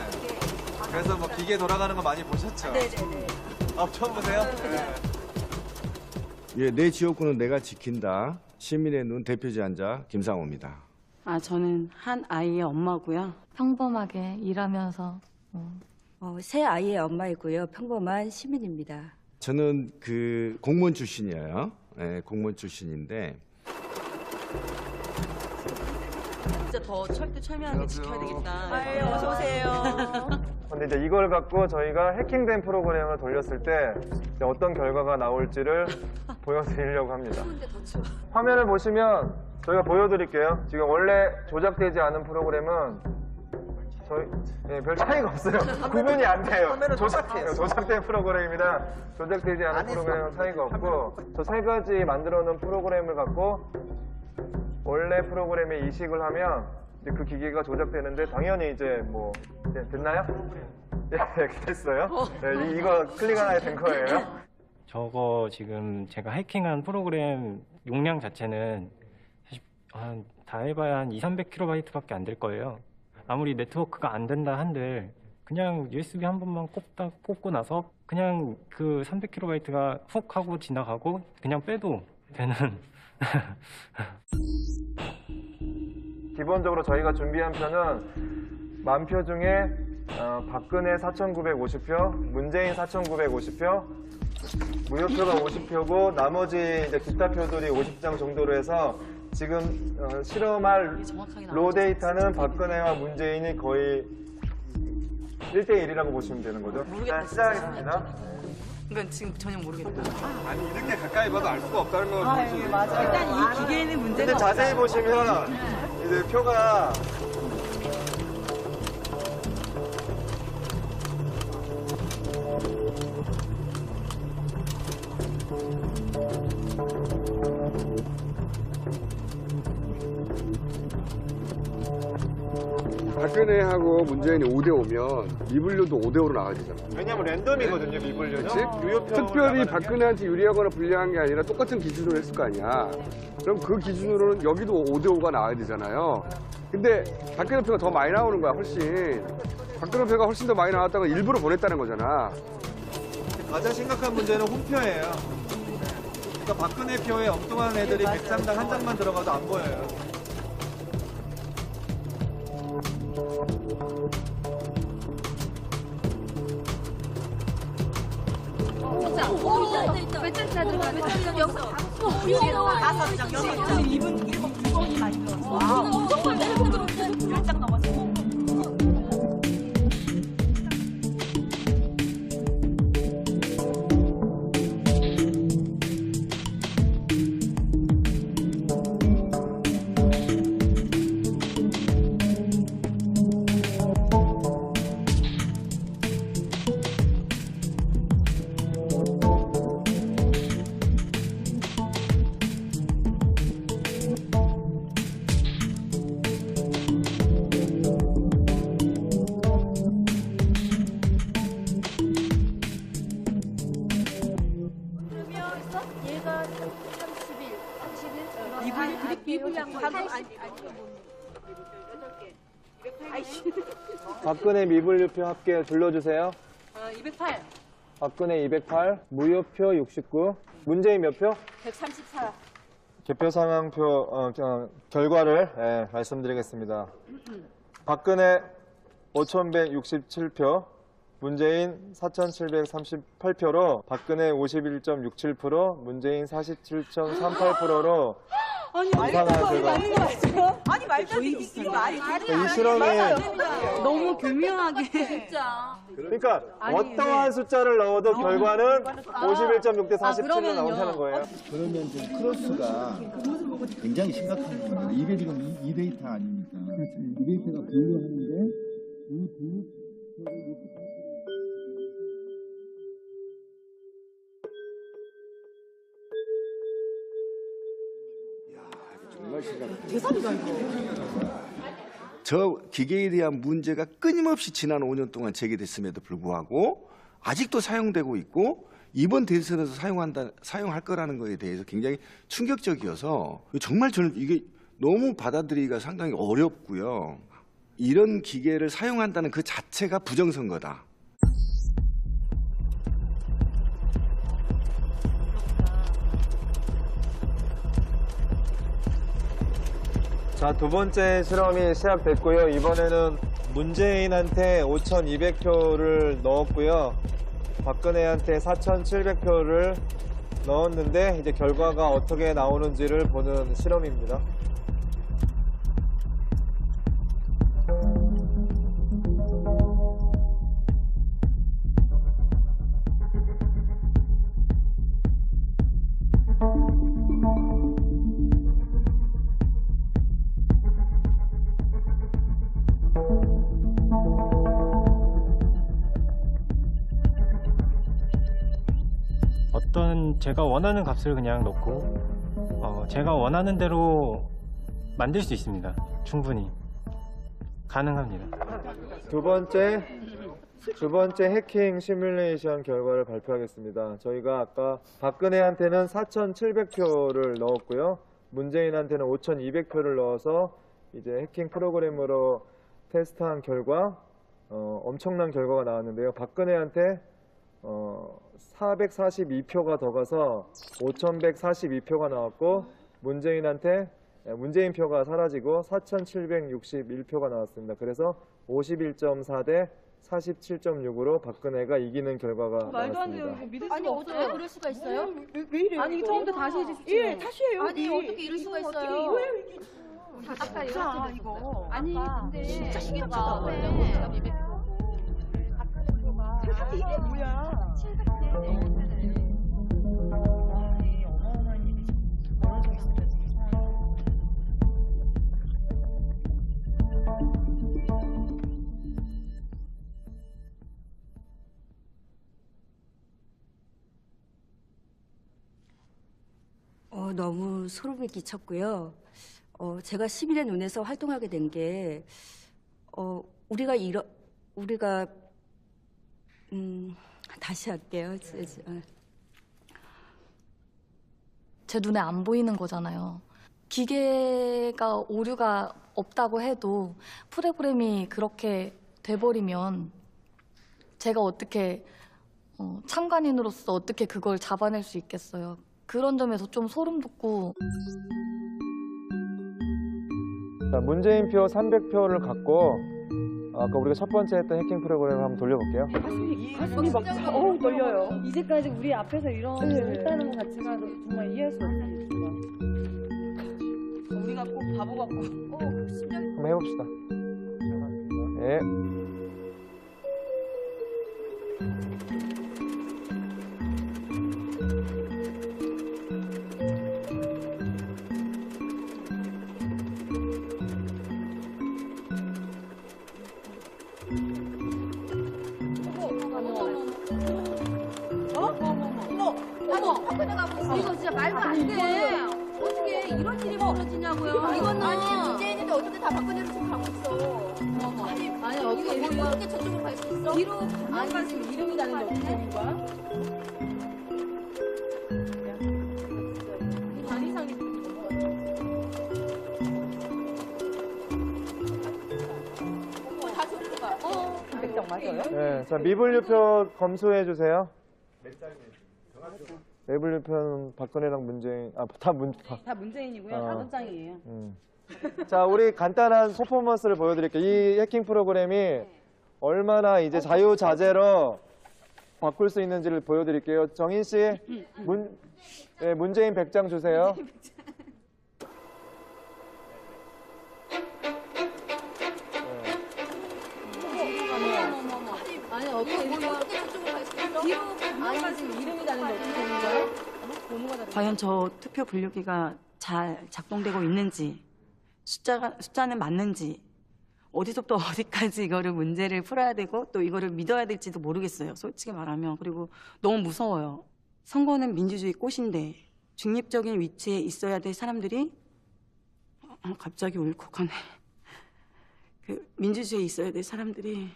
그래서 뭐 기계 돌아가는 거 많이 보셨죠? 네네네. 처음 보세요? 네. 예, 내 지역구는 내가 지킨다. 시민의 눈 대표주안자 김상호입니다. 저는 한 아이의 엄마고요. 평범하게 일하면서 세 아이의 엄마이고요. 평범한 시민입니다. 저는 그 공무원 출신이에요. 예, 공무원 출신인데 진짜 더 철두철미하게 지켜야 되겠다. 어서 오세요. 근데 이제 이걸 갖고 저희가 해킹된 프로그램을 돌렸을 때 이제 어떤 결과가 나올지를 보여드리려고 합니다. 화면을 보시면 저희가 보여드릴게요. 지금 원래 조작되지 않은 프로그램은 별 차이가 없어요. 구분이 안 돼요. 조작된 프로그램이랑 조작되지 않은 프로그램은 차이가 없고 저 세 가지 만들어 놓은 프로그램을 갖고 원래 프로그램에 이식을 하면 이제 그 기계가 조작되는데 당연히 이제 뭐 됐나요? 예, 됐어요. 네, 이거 클릭 하나 된 거예요. 저거 지금 제가 해킹한 프로그램 용량 자체는 사실 다 해봐야 한 200-300kB밖에 안 될 거예요. 아무리 네트워크가 안 된다 한들 그냥 USB 한 번만 꼽고 나서 그냥 그 300kB가 훅 하고 지나가고 그냥 빼도 되는. 기본적으로 저희가 준비한 표는 10,000표 중에 박근혜 4,950표, 문재인 4,950표, 무효표가 50표고 나머지 이제 기타 표들이 50장 정도로 해서 지금 실험할 로 데이터는 박근혜와 문재인이 거의 1대1이라고 보시면 되는 거죠. 자, 시작하겠습니다. 그러니까 지금 전혀 모르겠다. 아니 이렇게 가까이 봐도 알 수가 없다는 걸 보여주죠. 예, 맞아요. 일단 이 기계에는 문제가 근데 자세히 보시면 이제 표가 박근혜하고 문재인이 5대5면 미분류도 5대5로 나가야 되잖아. 왜냐면 랜덤이거든요, 미분류는. 그치? 특별히 박근혜한테 유리하거나 불리한 게 아니라 똑같은 기준으로 했을 거 아니야. 그럼 그 기준으로는 여기도 5대5가 나와야 되잖아요. 근데 박근혜 표가 더 많이 나오는 거야, 훨씬. 박근혜 표가 훨씬 더 많이 나왔다고 일부러 보냈다는 거잖아. 가장 심각한 문제는 홈표예요. 그러니까 박근혜 표에 엉뚱한 애들이 100장당 한 장만 들어가도 안 보여요. 몇 장이나 들어가? 몇 장이나 여기서 다섯 장, 여섯 장. 이분 두번이 많이 들어왔어. 와, 엄청 많이 들어왔어. 10장 넘었어. 박근혜 미분류표 합계 둘러주세요. 208. 박근혜 208, 무효표 69, 문재인 몇 표? 134. 개표 상황표 결과를 말씀드리겠습니다. 박근혜 5,167표, 문재인 4,738표로 박근혜 51.67%, 문재인 47.38%로 이상한 결과. 아니 말도 안 돼. 이게 말이 이 실험이 너무 교묘하게. 진짜. 그러니까 어떠한 숫자를 넣어도 결과는 51.6대 47로 나온다는 거예요. 그러면 지금 크로스가 굉장히 심각한 겁니다. 이게 지금 이 데이터 아닙니까? 이 데이터가 분류하는데 이 분류 정말 심각해요. 대박이다 이거. 저 기계에 대한 문제가 끊임없이 지난 5년 동안 제기됐음에도 불구하고 아직도 사용되고 있고 이번 대선에서 사용할 거라는 거에 대해서 굉장히 충격적이어서 정말 저는 이게 너무 받아들이기가 상당히 어렵고요. 이런 기계를 사용한다는 그 자체가 부정선거다. 자, 두 번째 실험이 시작됐고요. 이번에는 문재인한테 5,200표를 넣었고요. 박근혜한테 4,700표를 넣었는데 이제 결과가 어떻게 나오는지를 보는 실험입니다. 어떤 제가 원하는 값을 그냥 넣고 제가 원하는 대로 만들 수 있습니다. 충분히 가능합니다. 두 번째 해킹 시뮬레이션 결과를 발표하겠습니다. 저희가 아까 박근혜한테는 4,700표를 넣었고요. 문재인한테는 5,200표를 넣어서 이제 해킹 프로그램으로 테스트한 결과 엄청난 결과가 나왔는데요. 박근혜한테 442표가 더 가서 5,142표가 나왔고 문재인 표가 사라지고 4,761표가 나왔습니다. 그래서 51.4 대 47.6으로 박근혜가 이기는 결과가 말도 안 돼요. 나왔습니다. 이거 믿을 수가 없어요. 어떻게 그럴 수가 있어요? 왜 이래요? 아니 처음부터 다시 해주십시오. 예, 다시 해요. 아니 어떻게 이럴 수가 있어요? 아까 이거 아니 근데 진짜 이게 심각하다. 원래 5,200표고 박근혜 표가 이게 뭐야? 700대 어마어마한 일이 지금 벌어지고 있습니다. 지금 상황이. 너무 소름이 끼쳤고요. 제가 시민의 눈에서 활동하게 된 게 우리가 다시 할게요. 제 눈에 안 보이는 거잖아요. 기계가 오류가 없다고 해도 프로그램이 그렇게 돼버리면 제가 어떻게 참관인으로서 어떻게 그걸 잡아낼 수 있겠어요. 그런 점에서 좀 소름 돋고. 자, 문재인표 300표를 갖고 아까 우리가 첫 번째 했던 해킹 프로그램을 한번 돌려볼게요. 가슴이 막 떨려요. 이제까지 우리 앞에서 이런 했다는 것 자체가 정말 이해할 수 없어요. 우리가 꼭 바보 같고. 한번 해봅시다. 네. 이거 진짜 말도 안 돼. 어떻게 이런 일이 벌어지냐고요. 이거는 아니 문재인인데 어떻게 다 박근혜로 지금 가고 있어. 아니 어떻게 이렇게 저쪽으로 갈 수 있어? 뒤로 가면 지금 이름이 다른데 어떻게 되는 거야? 반 이상이 다 저리로 가. 백정 맞아요? 네, 자 미분류표 검수해 주세요. 미분류표는 박근혜랑 문재인, 다 문재인이고요. 어. 5장이에요. 자, 우리 간단한 퍼포먼스를 보여드릴게요. 이 해킹 프로그램이 얼마나 이제 자유자재로 바꿀 수 있는지를 보여드릴게요. 정인 씨, 문재인 100장 주세요. 아니 어떻게 저쪽으로 갈 수 있어? 뒤로 가면 지금 이름이 다른데 어떻게 되는 거야? 과연 저 투표 분류기가 잘 작동되고 있는지, 숫자는 맞는지, 어디서부터 어디까지 이거를 문제를 풀어야 되고 또 이거를 믿어야 될지도 모르겠어요. 솔직히 말하면. 그리고 너무 무서워요. 선거는 민주주의 꽃인데 중립적인 위치에 있어야 될 사람들이 갑자기 울컥하네. 그 민주주의에 있어야 될 사람들이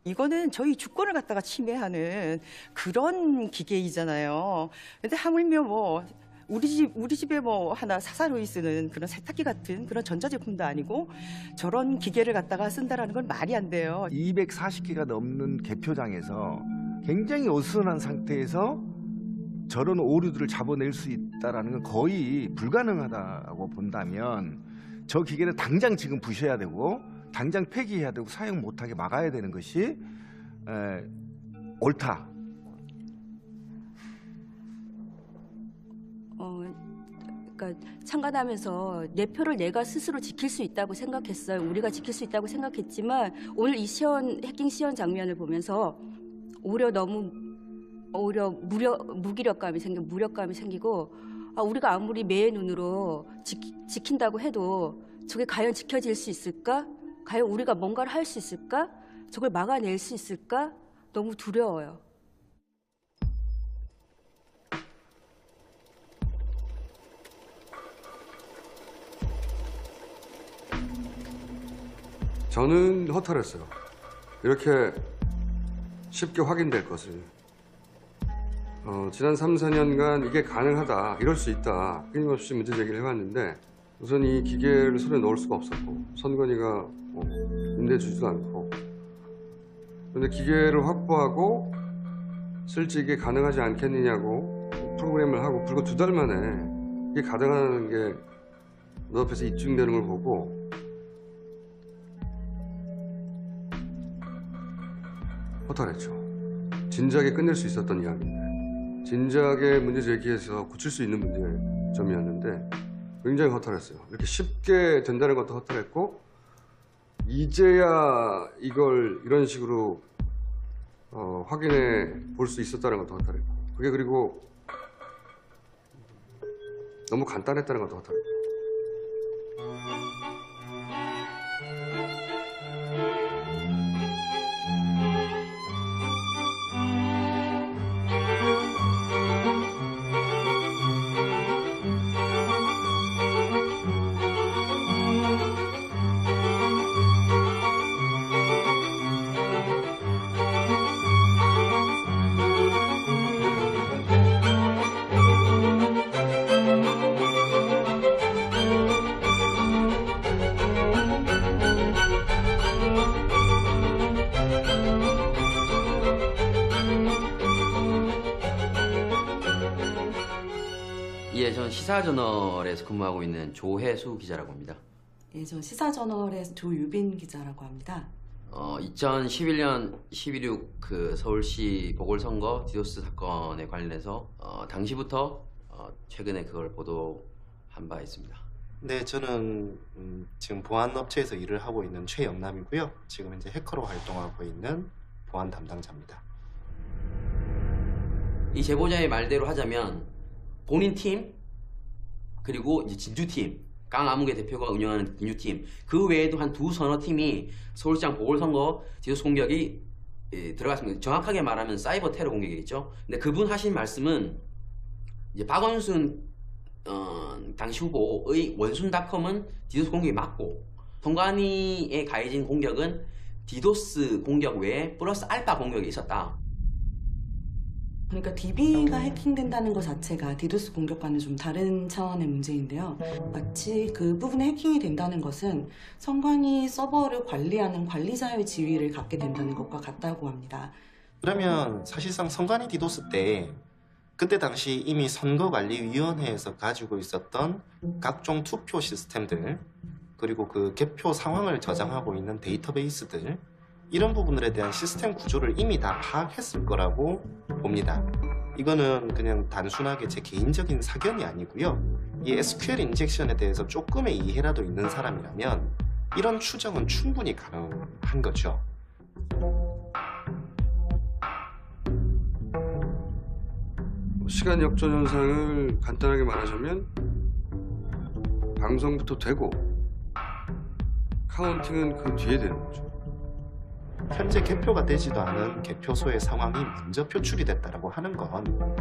이거는 저희 주권을 갖다가 침해하는 그런 기계이잖아요. 근데 하물며 뭐 우리 집에 뭐 하나 사사로이 쓰는 그런 세탁기 같은 그런 전자제품도 아니고 저런 기계를 갖다가 쓴다라는 건 말이 안 돼요. 240개가 넘는 개표장에서 굉장히 어수선한 상태에서 저런 오류들을 잡아낼 수 있다는 건 거의 불가능하다고 본다면 저 기계는 당장 지금 부셔야 되고 당장 폐기해야 되고 사용 못하게 막아야 되는 것이 옳다. 그러니까 참관하면서 내 표를 내가 스스로 지킬 수 있다고 생각했어요. 우리가 지킬 수 있다고 생각했지만 오늘 이 해킹 시연 장면을 보면서 오히려 무기력감이 생기고 우리가 아무리 매의 눈으로 지킨다고 해도 저게 과연 지켜질 수 있을까? 과연 우리가 뭔가를 할 수 있을까? 저걸 막아낼 수 있을까? 너무 두려워요. 저는 허탈했어요. 이렇게 쉽게 확인될 것을. 지난 3, 4년간 이게 가능하다, 이럴 수 있다 끊임없이 문제 제기를 해왔는데 우선 이 기계를 손에 넣을 수가 없었고 선관위가 임대주지도 않고 그런데 기계를 확보하고 쓸지 이게 가능하지 않겠느냐고 프로그램을 하고 불과 2달 만에 이게 가능하다는 게 눈앞에서 입증되는 걸 보고 허탈했죠. 진작에 끝낼 수 있었던 이야기인데 진작에 문제 제기해서 고칠 수 있는 문제점이었는데 굉장히 허탈했어요. 이렇게 쉽게 된다는 것도 허탈했고 이제야 이걸 이런 식으로 확인해 볼 수 있었다는 것도 허탈했고 그게 그리고 너무 간단했다는 것도 허탈했고 예, 저는 시사저널에서 근무하고 있는 조혜수 기자라고 합니다. 예, 전 시사저널의 조유빈 기자라고 합니다. 2011년 11.6 그 서울시 보궐선거 디도스 사건에 관련해서 당시부터 최근에 그걸 보도한 바 있습니다. 네, 저는 지금 보안 업체에서 일을 하고 있는 최영남이고요. 지금 현재 해커로 활동하고 있는 보안 담당자입니다. 이 제보자의 말대로 하자면 본인 팀 그리고 이제 진주팀 깡아무개 대표가 운영하는 진주팀 그 외에도 한 두서너 팀이 서울시장 보궐선거 디도스 공격이 들어갔습니다. 정확하게 말하면 사이버 테러 공격이겠죠. 근데 그분 하신 말씀은 이제 박원순 당시 후보의 원순닷컴은 디도스 공격이 맞고 송관이에 가해진 공격은 디도스 공격 외에 플러스 알파 공격이 있었다. 그러니까 DB가 해킹된다는 것 자체가 디도스 공격과는 좀 다른 차원의 문제인데요. 마치 그 부분에 해킹이 된다는 것은 선관위 서버를 관리하는 관리자의 지위를 갖게 된다는 것과 같다고 합니다. 그러면 사실상 선관위 디도스 때 그때 당시 이미 선거관리위원회에서 가지고 있었던 각종 투표 시스템들 그리고 그 개표 상황을 저장하고 있는 데이터베이스들 이런 부분들에 대한 시스템 구조를 이미 다 파악했을 거라고 봅니다. 이거는 그냥 단순하게 제 개인적인 사견이 아니고요. 이 SQL 인젝션에 대해서 조금의 이해라도 있는 사람이라면 이런 추정은 충분히 가능한 거죠. 시간 역전 현상을 간단하게 말하자면 방송부터 되고 카운팅은 그 뒤에 되는 거죠. 현재 개표가 되지도 않은 개표소의 상황이 먼저 표출이 됐다고 하는 건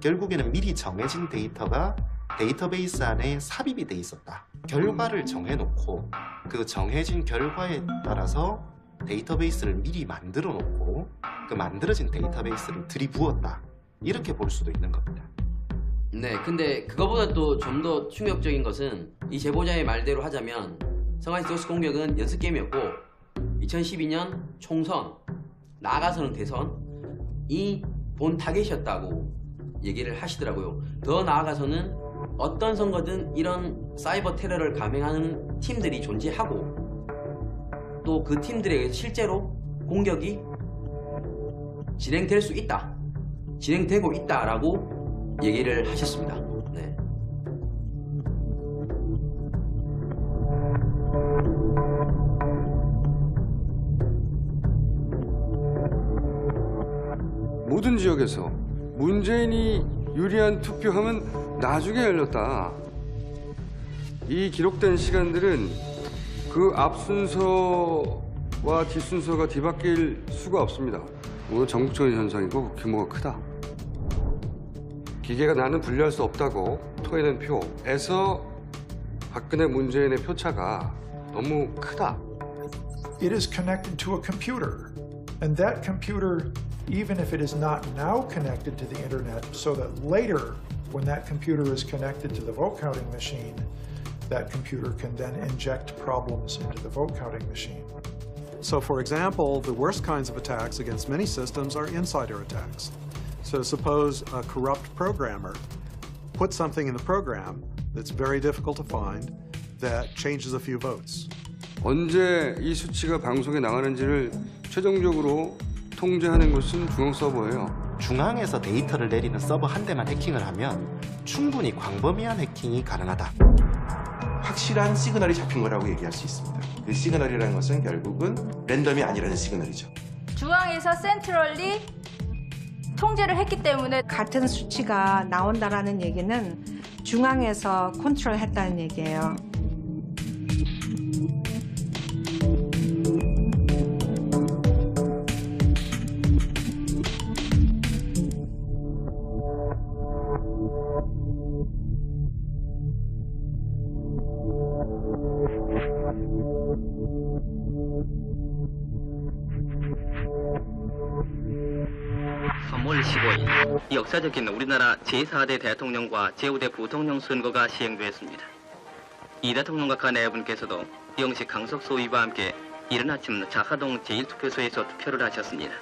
결국에는 미리 정해진 데이터가 데이터베이스 안에 삽입이 돼 있었다. 결과를 정해놓고 그 정해진 결과에 따라서 데이터베이스를 미리 만들어 놓고 그 만들어진 데이터베이스를 들이부었다. 이렇게 볼 수도 있는 겁니다. 네, 근데 그거보다 또 좀 더 충격적인 것은 이 제보자의 말대로 하자면 선관위 디도스 공격은 연습 게임이었고 2012년 총선, 나아가서는 대선이 본 타겟이었다고 얘기를 하시더라고요. 더 나아가서는 어떤 선거든 이런 사이버 테러를 감행하는 팀들이 존재하고 또 그 팀들에 의해서 실제로 공격이 진행될 수 있다. 진행되고 있다라고 얘기를 하셨습니다. 네. 모든 지역에서 문재인이 유리한 투표함은 나중에 열렸다. 이 기록된 시간들은 그 앞순서와 뒷순서가 뒤바뀔 수가 없습니다. 오늘 전국적인 현상이고 규모가 크다. 기계가 나는 분리할 수 없다고 토해낸 표에서 박근혜 문재인의 표차가 너무 크다. It is connected to a computer, and that computer, even if it is not now connected to the internet, so that later, when that computer is connected to the vote counting machine, that computer can then inject problems into the vote counting machine. So, for example, the worst kinds of attacks against many systems are insider attacks. So suppose a corrupt programmer puts something in the program that's very difficult to find that changes a few votes. 언제 이 수치가 방송에 나가는지를 최종적으로 통제하는 것은 중앙 서버예요. 중앙에서 데이터를 내리는 서버 한 대만 해킹을 하면 충분히 광범위한 해킹이 가능하다. 확실한 시그널이 잡힌 거라고 얘기할 수 있습니다. 그 시그널이라는 것은 결국은 랜덤이 아니라는 시그널이죠. 중앙에서 센트럴리 통제를 했기 때문에 같은 수치가 나온다라는 얘기는 중앙에서 컨트롤했다는 얘기예요. 역사적인 우리나라 제4대 대통령과 제5대 부통령 선거가 시행되었습니다. 이 대통령과 그 내분께서도 영시 강석 소위와 함께 이른 아침 자하동 제1투표소에서 투표를 하셨습니다.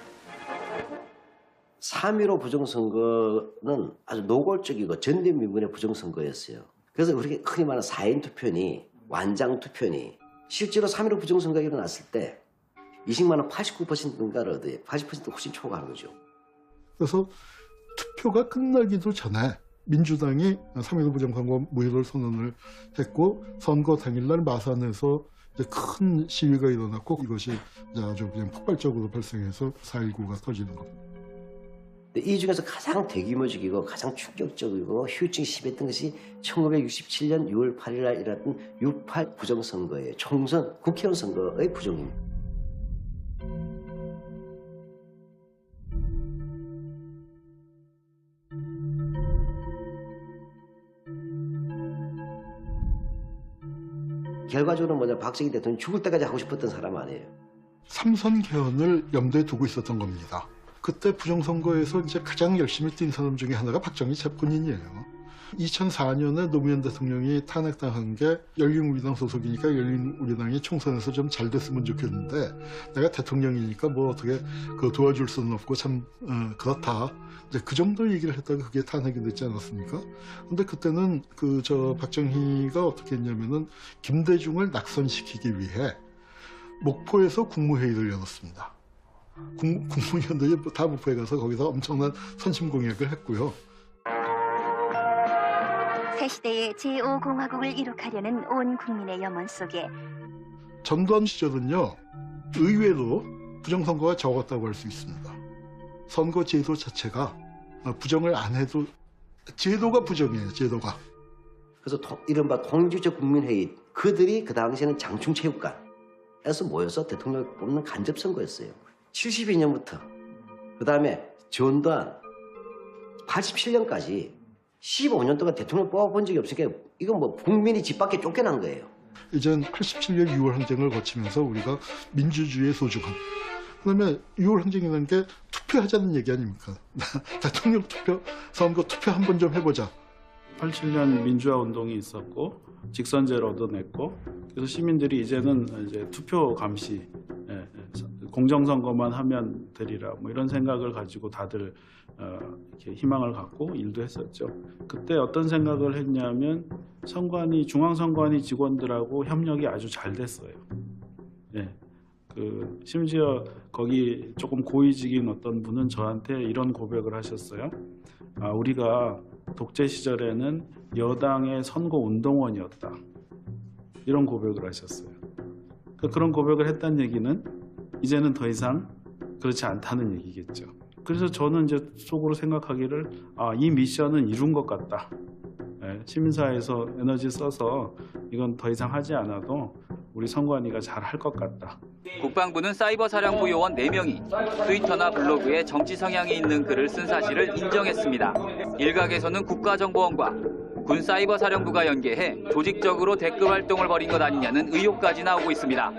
3.15 부정선거는 아주 노골적이고 전대미문의 부정선거였어요. 그래서 그렇게 흔히 말하는 4인 투표니 완장 투표니 실제로 3.15 부정선거가 일어났을 때 이승만은 89%인가를 얻어요. 80% 훨씬 초과한 거죠. 그래서 투표가 끝나기도 전에 민주당이 3.15 부정선거 무효를 선언을 했고 선거 당일날 마산에서 이제 큰 시위가 일어났고 이것이 이제 아주 그냥 폭발적으로 발생해서 4.19가 터지는 겁니다. 이 중에서 가장 대규모적이고 가장 충격적이고 후유증이 심했던 것이 1967년 6월 8일 날 일어났던 6.8 부정선거의 총선 국회의원 선거의 부정입니다. 결과적으로 뭐냐 박정희 대통령이 죽을 때까지 하고 싶었던 사람 아니에요. 3선 개헌을 염두에 두고 있었던 겁니다. 그때 부정선거에서 이제 가장 열심히 뛴 사람 중에 하나가 박정희 본인이에요. 2004년에 노무현 대통령이 탄핵당한 게 열린우리당 소속이니까 열린우리당이 총선에서 좀 잘 됐으면 좋겠는데 내가 대통령이니까 뭐 어떻게 그 도와줄 수는 없고 참 그렇다. 이제 그 정도 얘기를 했다가 그게 탄핵이 됐지 않았습니까? 근데 그때는 박정희가 어떻게 했냐면은 김대중을 낙선시키기 위해 목포에서 국무회의를 열었습니다. 국무위원들이 다 목포에 가서 거기서 엄청난 선심 공약을 했고요. 새 시대의 제5공화국을 이룩하려는 온 국민의 염원 속에 전두환 시절은요 의외로 부정선거가 적었다고 할 수 있습니다. 선거 제도 자체가 부정을 안 해도 제도가 부정이에요. 제도가. 그래서 이른바 통일주체 국민회의 그들이 그 당시에는 장충체육관에서 모여서 대통령을 뽑는 간접선거였어요. 72년부터 그 다음에 전두환 87년까지 15년 동안 대통령 뽑아본 적이 없으니까 이건 뭐 국민이 집 밖에 쫓겨난 거예요. 이젠 87년 6월 항쟁을 거치면서 우리가 민주주의의 소중함. 그다음에 6월 항쟁이라는 게 투표하자는 얘기 아닙니까? 대통령 투표, 선거 투표 한 번 좀 해보자. 87년 민주화 운동이 있었고 직선제를 얻어냈고 그래서 시민들이 이제는 이제 투표 감시, 공정선거만 하면 되리라 뭐 이런 생각을 가지고 다들 이렇게 희망을 갖고 일도 했었죠. 그때 어떤 생각을 했냐면 중앙선관위 직원들하고 협력이 아주 잘 됐어요. 심지어 거기 조금 고위직인 어떤 분은 저한테 이런 고백을 하셨어요. 우리가 독재 시절에는 여당의 선거 운동원이었다. 이런 고백을 하셨어요. 그런 고백을 했다는 얘기는 이제는 더 이상 그렇지 않다는 얘기겠죠. 그래서 저는 이제 속으로 생각하기를 이 미션은 이룬 것 같다. 시민사회에서 에너지 써서 이건 더 이상 하지 않아도 우리 선관위가 잘 할 것 같다. 국방부는 사이버 사령부 요원 4명이 트위터나 블로그에 정치 성향이 있는 글을 쓴 사실을 인정했습니다. 일각에서는 국가정보원과 군 사이버 사령부가 연계해 조직적으로 댓글 활동을 벌인 것 아니냐는 의혹까지 나오고 있습니다.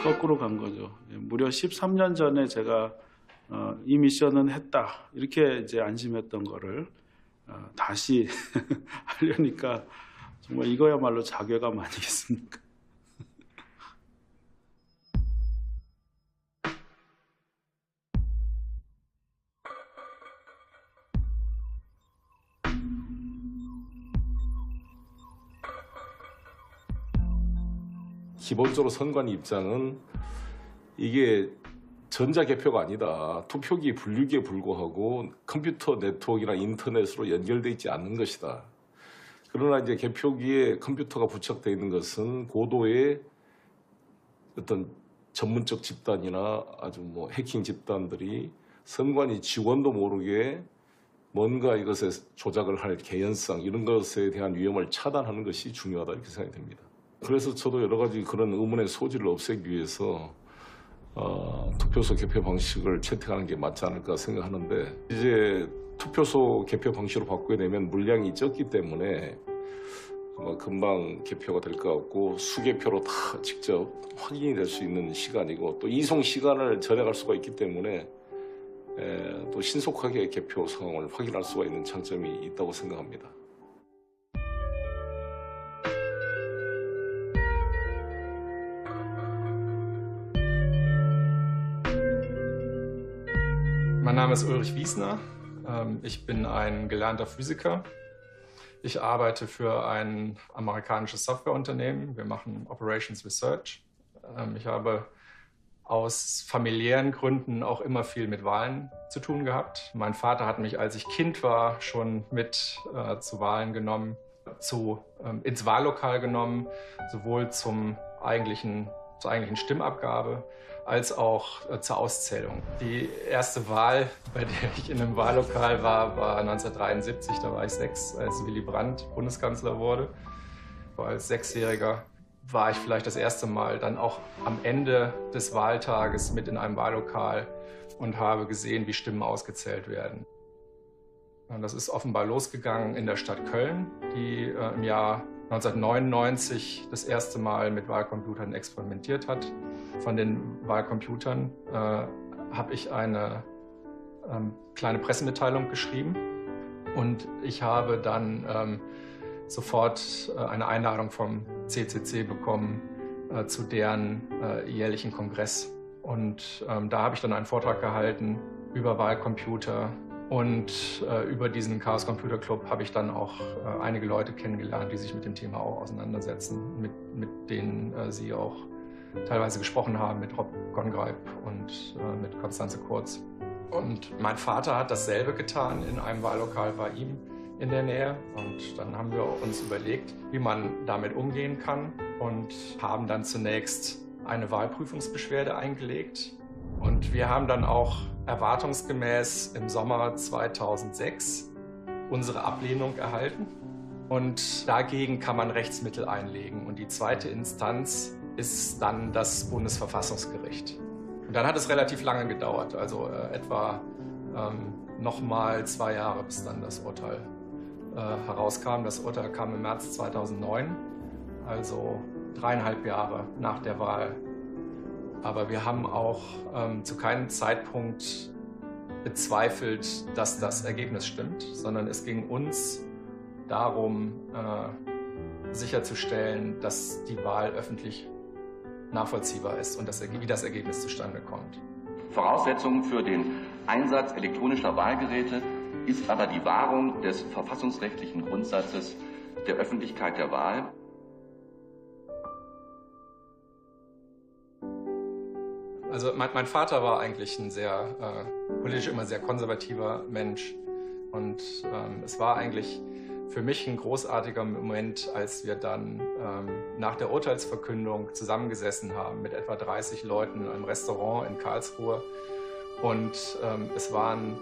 거꾸로 간 거죠. 무려 13년 전에 제가 이 미션은 했다 이렇게 이제 안심했던 거를 다시 하려니까 정말 이거야말로 자괴감 아니겠습니까? 기본적으로 선관위 입장은 이게 전자개표가 아니다. 투표기 분류기에 불과하고 컴퓨터 네트워크나 인터넷으로 연결되어 있지 않는 것이다. 그러나 이제 개표기에 컴퓨터가 부착되어 있는 것은 고도의 어떤 전문적 집단이나 아주 뭐 해킹 집단들이 선관위 직원도 모르게 뭔가 이것에 조작을 할 개연성 이런 것에 대한 위험을 차단하는 것이 중요하다 이렇게 생각이 됩니다. 그래서 저도 여러 가지 그런 의문의 소지를 없애기 위해서 투표소 개표 방식을 채택하는 게 맞지 않을까 생각하는데 이제 투표소 개표 방식으로 바꾸게 되면 물량이 적기 때문에 금방 개표가 될 것 같고 수개표로 다 직접 확인이 될 수 있는 시간이고 또 이송 시간을 절약할 수가 있기 때문에 또 신속하게 개표 상황을 확인할 수가 있는 장점이 있다고 생각합니다. Name ist Ulrich Wiesner. Ich bin ein gelernter Physiker. Ich arbeite für ein amerikanisches Softwareunternehmen. Wir machen Operations Research. Ich habe aus familiären Gründen auch immer viel mit Wahlen zu tun gehabt. Mein Vater hat mich, als ich Kind war, schon mit zu Wahlen genommen, ins Wahllokal genommen, sowohl zur eigentlichen Stimmabgabe als auch zur Auszählung. Die erste Wahl, bei der ich in einem Wahllokal war, war 1973. Da war ich 6, als Willy Brandt Bundeskanzler wurde. Als Sechsjähriger war ich vielleicht das erste Mal dann auch am Ende des Wahltages mit in einem Wahllokal und habe gesehen, wie Stimmen ausgezählt werden. Und das ist offenbar losgegangen in der Stadt Köln, die im Jahr 1999 das erste Mal mit Wahlcomputern experimentiert hat. Von den Wahlcomputern habe ich eine kleine Pressemitteilung geschrieben und ich habe dann sofort eine Einladung vom CCC bekommen zu deren jährlichen Kongress. Und da habe ich dann einen Vortrag gehalten über Wahlcomputer. Und über diesen Chaos Computer Club habe ich dann auch einige Leute kennengelernt, die sich mit dem Thema auch auseinandersetzen, mit denen Sie auch teilweise gesprochen haben, mit Rob Gongreib und mit Konstanze Kurz. Und mein Vater hat dasselbe getan in einem Wahllokal bei ihm in der Nähe. Und dann haben wir uns überlegt, wie man damit umgehen kann und haben dann zunächst eine Wahlprüfungsbeschwerde eingelegt. Und wir haben dann auch erwartungsgemäß im Sommer 2006 unsere Ablehnung erhalten. Und dagegen kann man Rechtsmittel einlegen. Und die zweite Instanz ist dann das Bundesverfassungsgericht. Und dann hat es relativ lange gedauert, also etwa nochmal 2 Jahre, bis dann das Urteil herauskam. Das Urteil kam im März 2009, also 3,5 Jahre nach der Wahl. Aber wir haben auch zu keinem Zeitpunkt bezweifelt, dass das Ergebnis stimmt, sondern es ging uns darum, sicherzustellen, dass die Wahl öffentlich nachvollziehbar ist und wie das Ergebnis zustande kommt. Voraussetzung für den Einsatz elektronischer Wahlgeräte ist aber die Wahrung des verfassungsrechtlichen Grundsatzes der Öffentlichkeit der Wahl. Also mein Vater war eigentlich ein politisch immer sehr konservativer Mensch. Und es war eigentlich für mich ein großartiger Moment, als wir dann nach der Urteilsverkündung zusammengesessen haben mit etwa 30 Leuten in einem Restaurant in Karlsruhe. Und es waren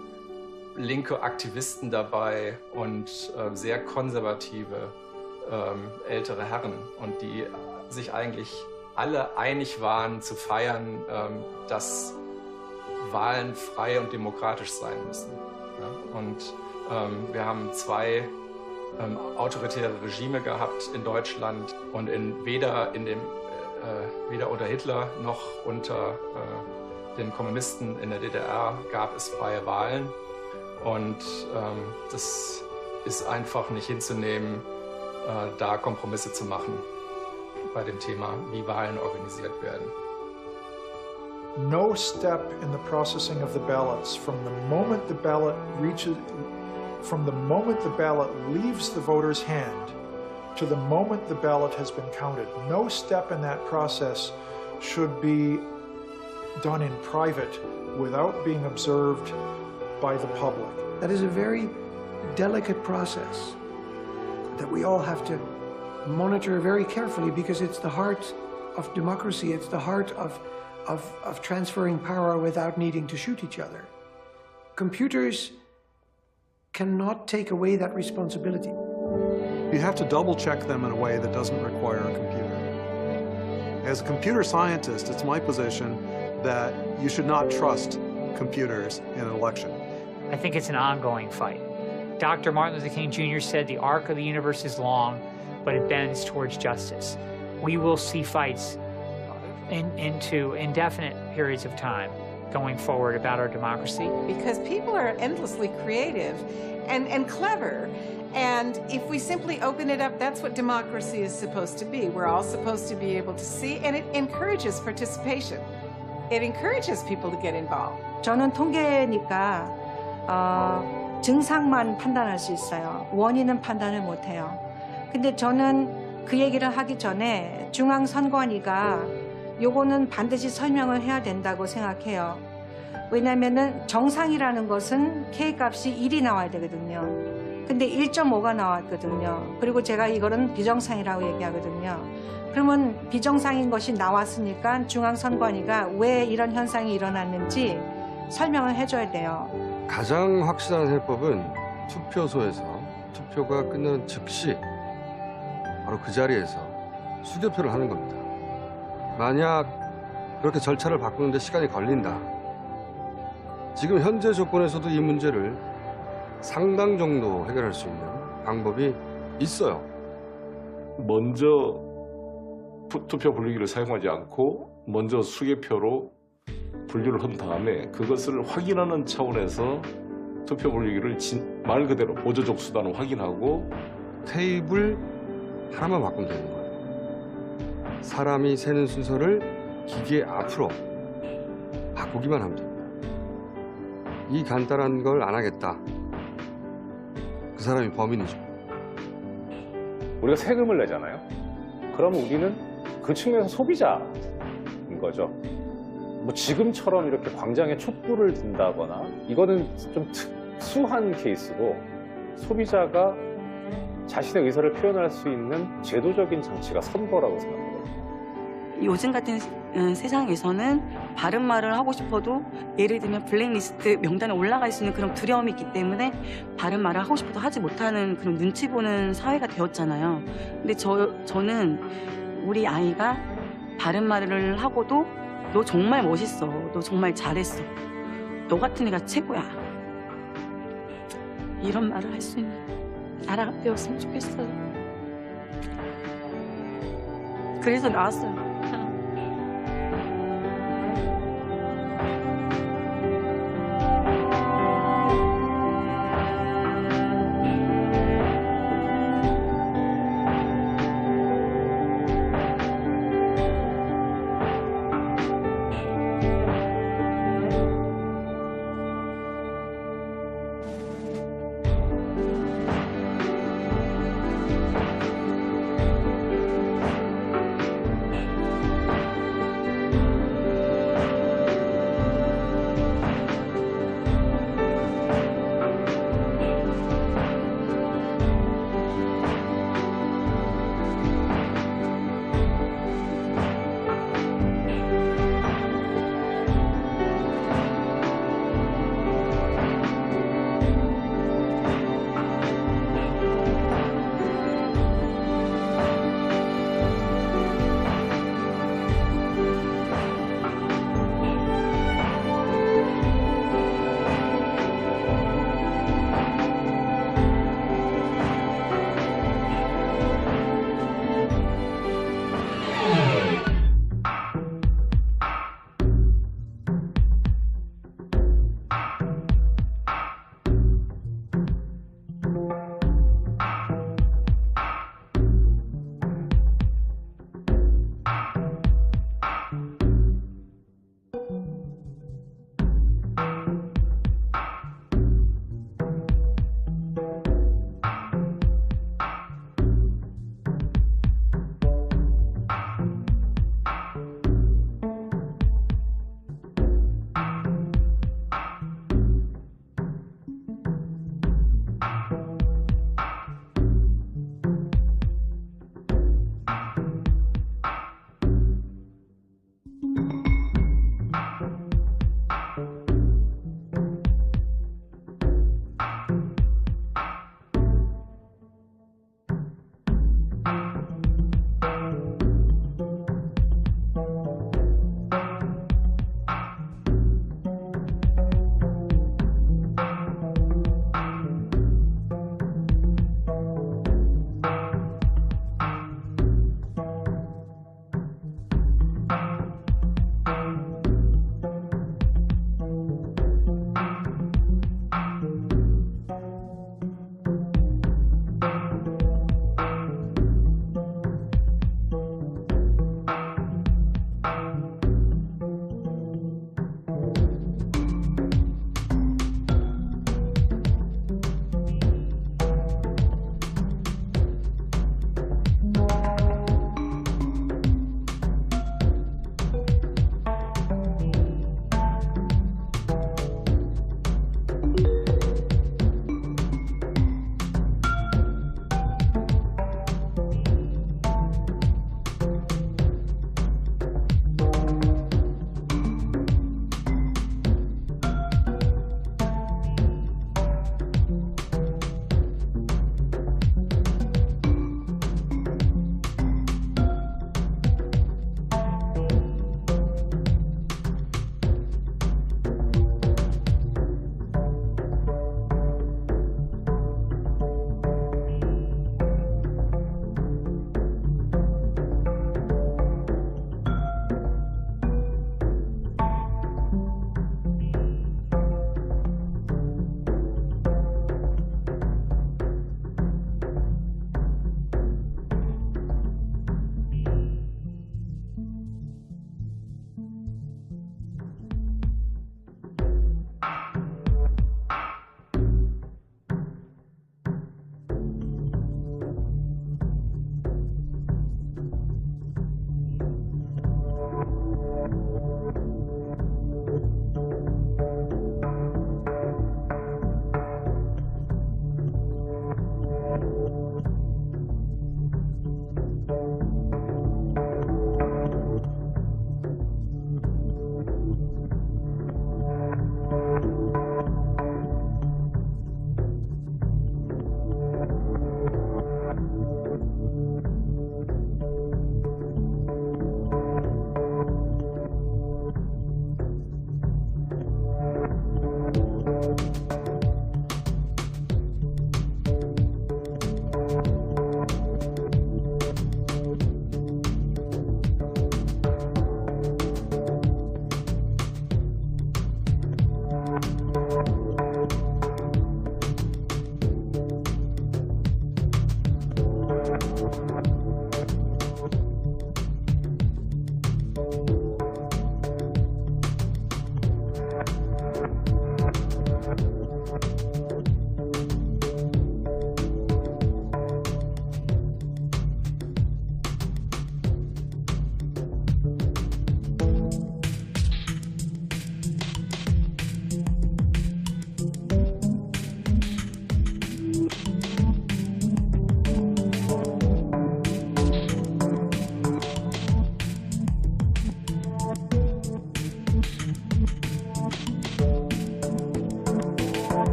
linke Aktivisten dabei und sehr konservative ältere Herren. Und die sich eigentlich alle einig waren zu feiern, dass Wahlen frei und demokratisch sein müssen. Ja? Und wir haben 2 autoritäre Regime gehabt in Deutschland und weder unter Hitler noch unter den Kommunisten in der DDR gab es freie Wahlen. Und das ist einfach nicht hinzunehmen, da Kompromisse zu machen bei dem Thema, wie Wahlen organisiert werden. No step in the processing of the ballots from the moment the ballot leaves the voter's hand to the moment the ballot has been counted, no step in that process should be done in private without being observed by the public. That is a very delicate process that we all have to monitor very carefully because it's the heart of democracy. It's the heart of transferring power without needing to shoot each other. Computers cannot take away that responsibility. You have to double check them in a way that doesn't require a computer. As a computer scientist, it's my position that you should not trust computers in an election. I think it's an ongoing fight. Dr. Martin Luther King Jr. said the arc of the universe is long, but it bends towards justice. We will see fights into indefinite periods of time going forward about our democracy. Because people are endlessly creative and clever. And if we simply open it up, that's what democracy is supposed to be. We're all supposed to be able to see, and it encourages participation. It encourages people to get involved. 저는 통계니까 증상만 판단할 수 있어요. 원인은 판단을 못해요. 근데 저는 그 얘기를 하기 전에 중앙선관위가 요거는 반드시 설명을 해야 된다고 생각해요. 왜냐면은 정상이라는 것은 K값이 1이 나와야 되거든요. 근데 1.5가 나왔거든요. 그리고 제가 이거는 비정상이라고 얘기하거든요. 그러면 비정상인 것이 나왔으니까 중앙선관위가 왜 이런 현상이 일어났는지 설명을 해줘야 돼요. 가장 확실한 해법은 투표소에서 투표가 끝나는 즉시 바로 그 자리에서 수개표를 하는 겁니다. 만약 그렇게 절차를 바꾸는데 시간이 걸린다. 지금 현재 조건에서도 이 문제를 상당 정도 해결할 수 있는 방법이 있어요. 먼저 투표 분류기를 사용하지 않고 먼저 수개표로 분류를 한 다음에 그것을 확인하는 차원에서 투표 분류기를 말 그대로 보조적 수단을 확인하고 테이블 하나만 바꾸면 되는 거예요. 사람이 세는 순서를 기계 앞으로 바꾸기만 하면 됩니다. 이 간단한 걸 안 하겠다. 그 사람이 범인이죠. 우리가 세금을 내잖아요. 그러면 우리는 그 측면에서 소비자인 거죠. 뭐 지금처럼 이렇게 광장에 촛불을 든다거나 이거는 좀 특수한 케이스고 소비자가 자신의 의사를 표현할 수 있는 제도적인 장치가 선거라고 생각하거든요. 요즘 같은 세상에서는 바른 말을 하고 싶어도 예를 들면 블랙리스트 명단에 올라갈 수 있는 그런 두려움이 있기 때문에 바른 말을 하고 싶어도 하지 못하는 그런 눈치 보는 사회가 되었잖아요. 근데 저는 우리 아이가 바른 말을 하고도 너 정말 멋있어. 너 정말 잘했어. 너 같은 애가 최고야. 이런 말을 할 수 있는 나라가 되었으면 좋겠어요. 그래서 나왔어요.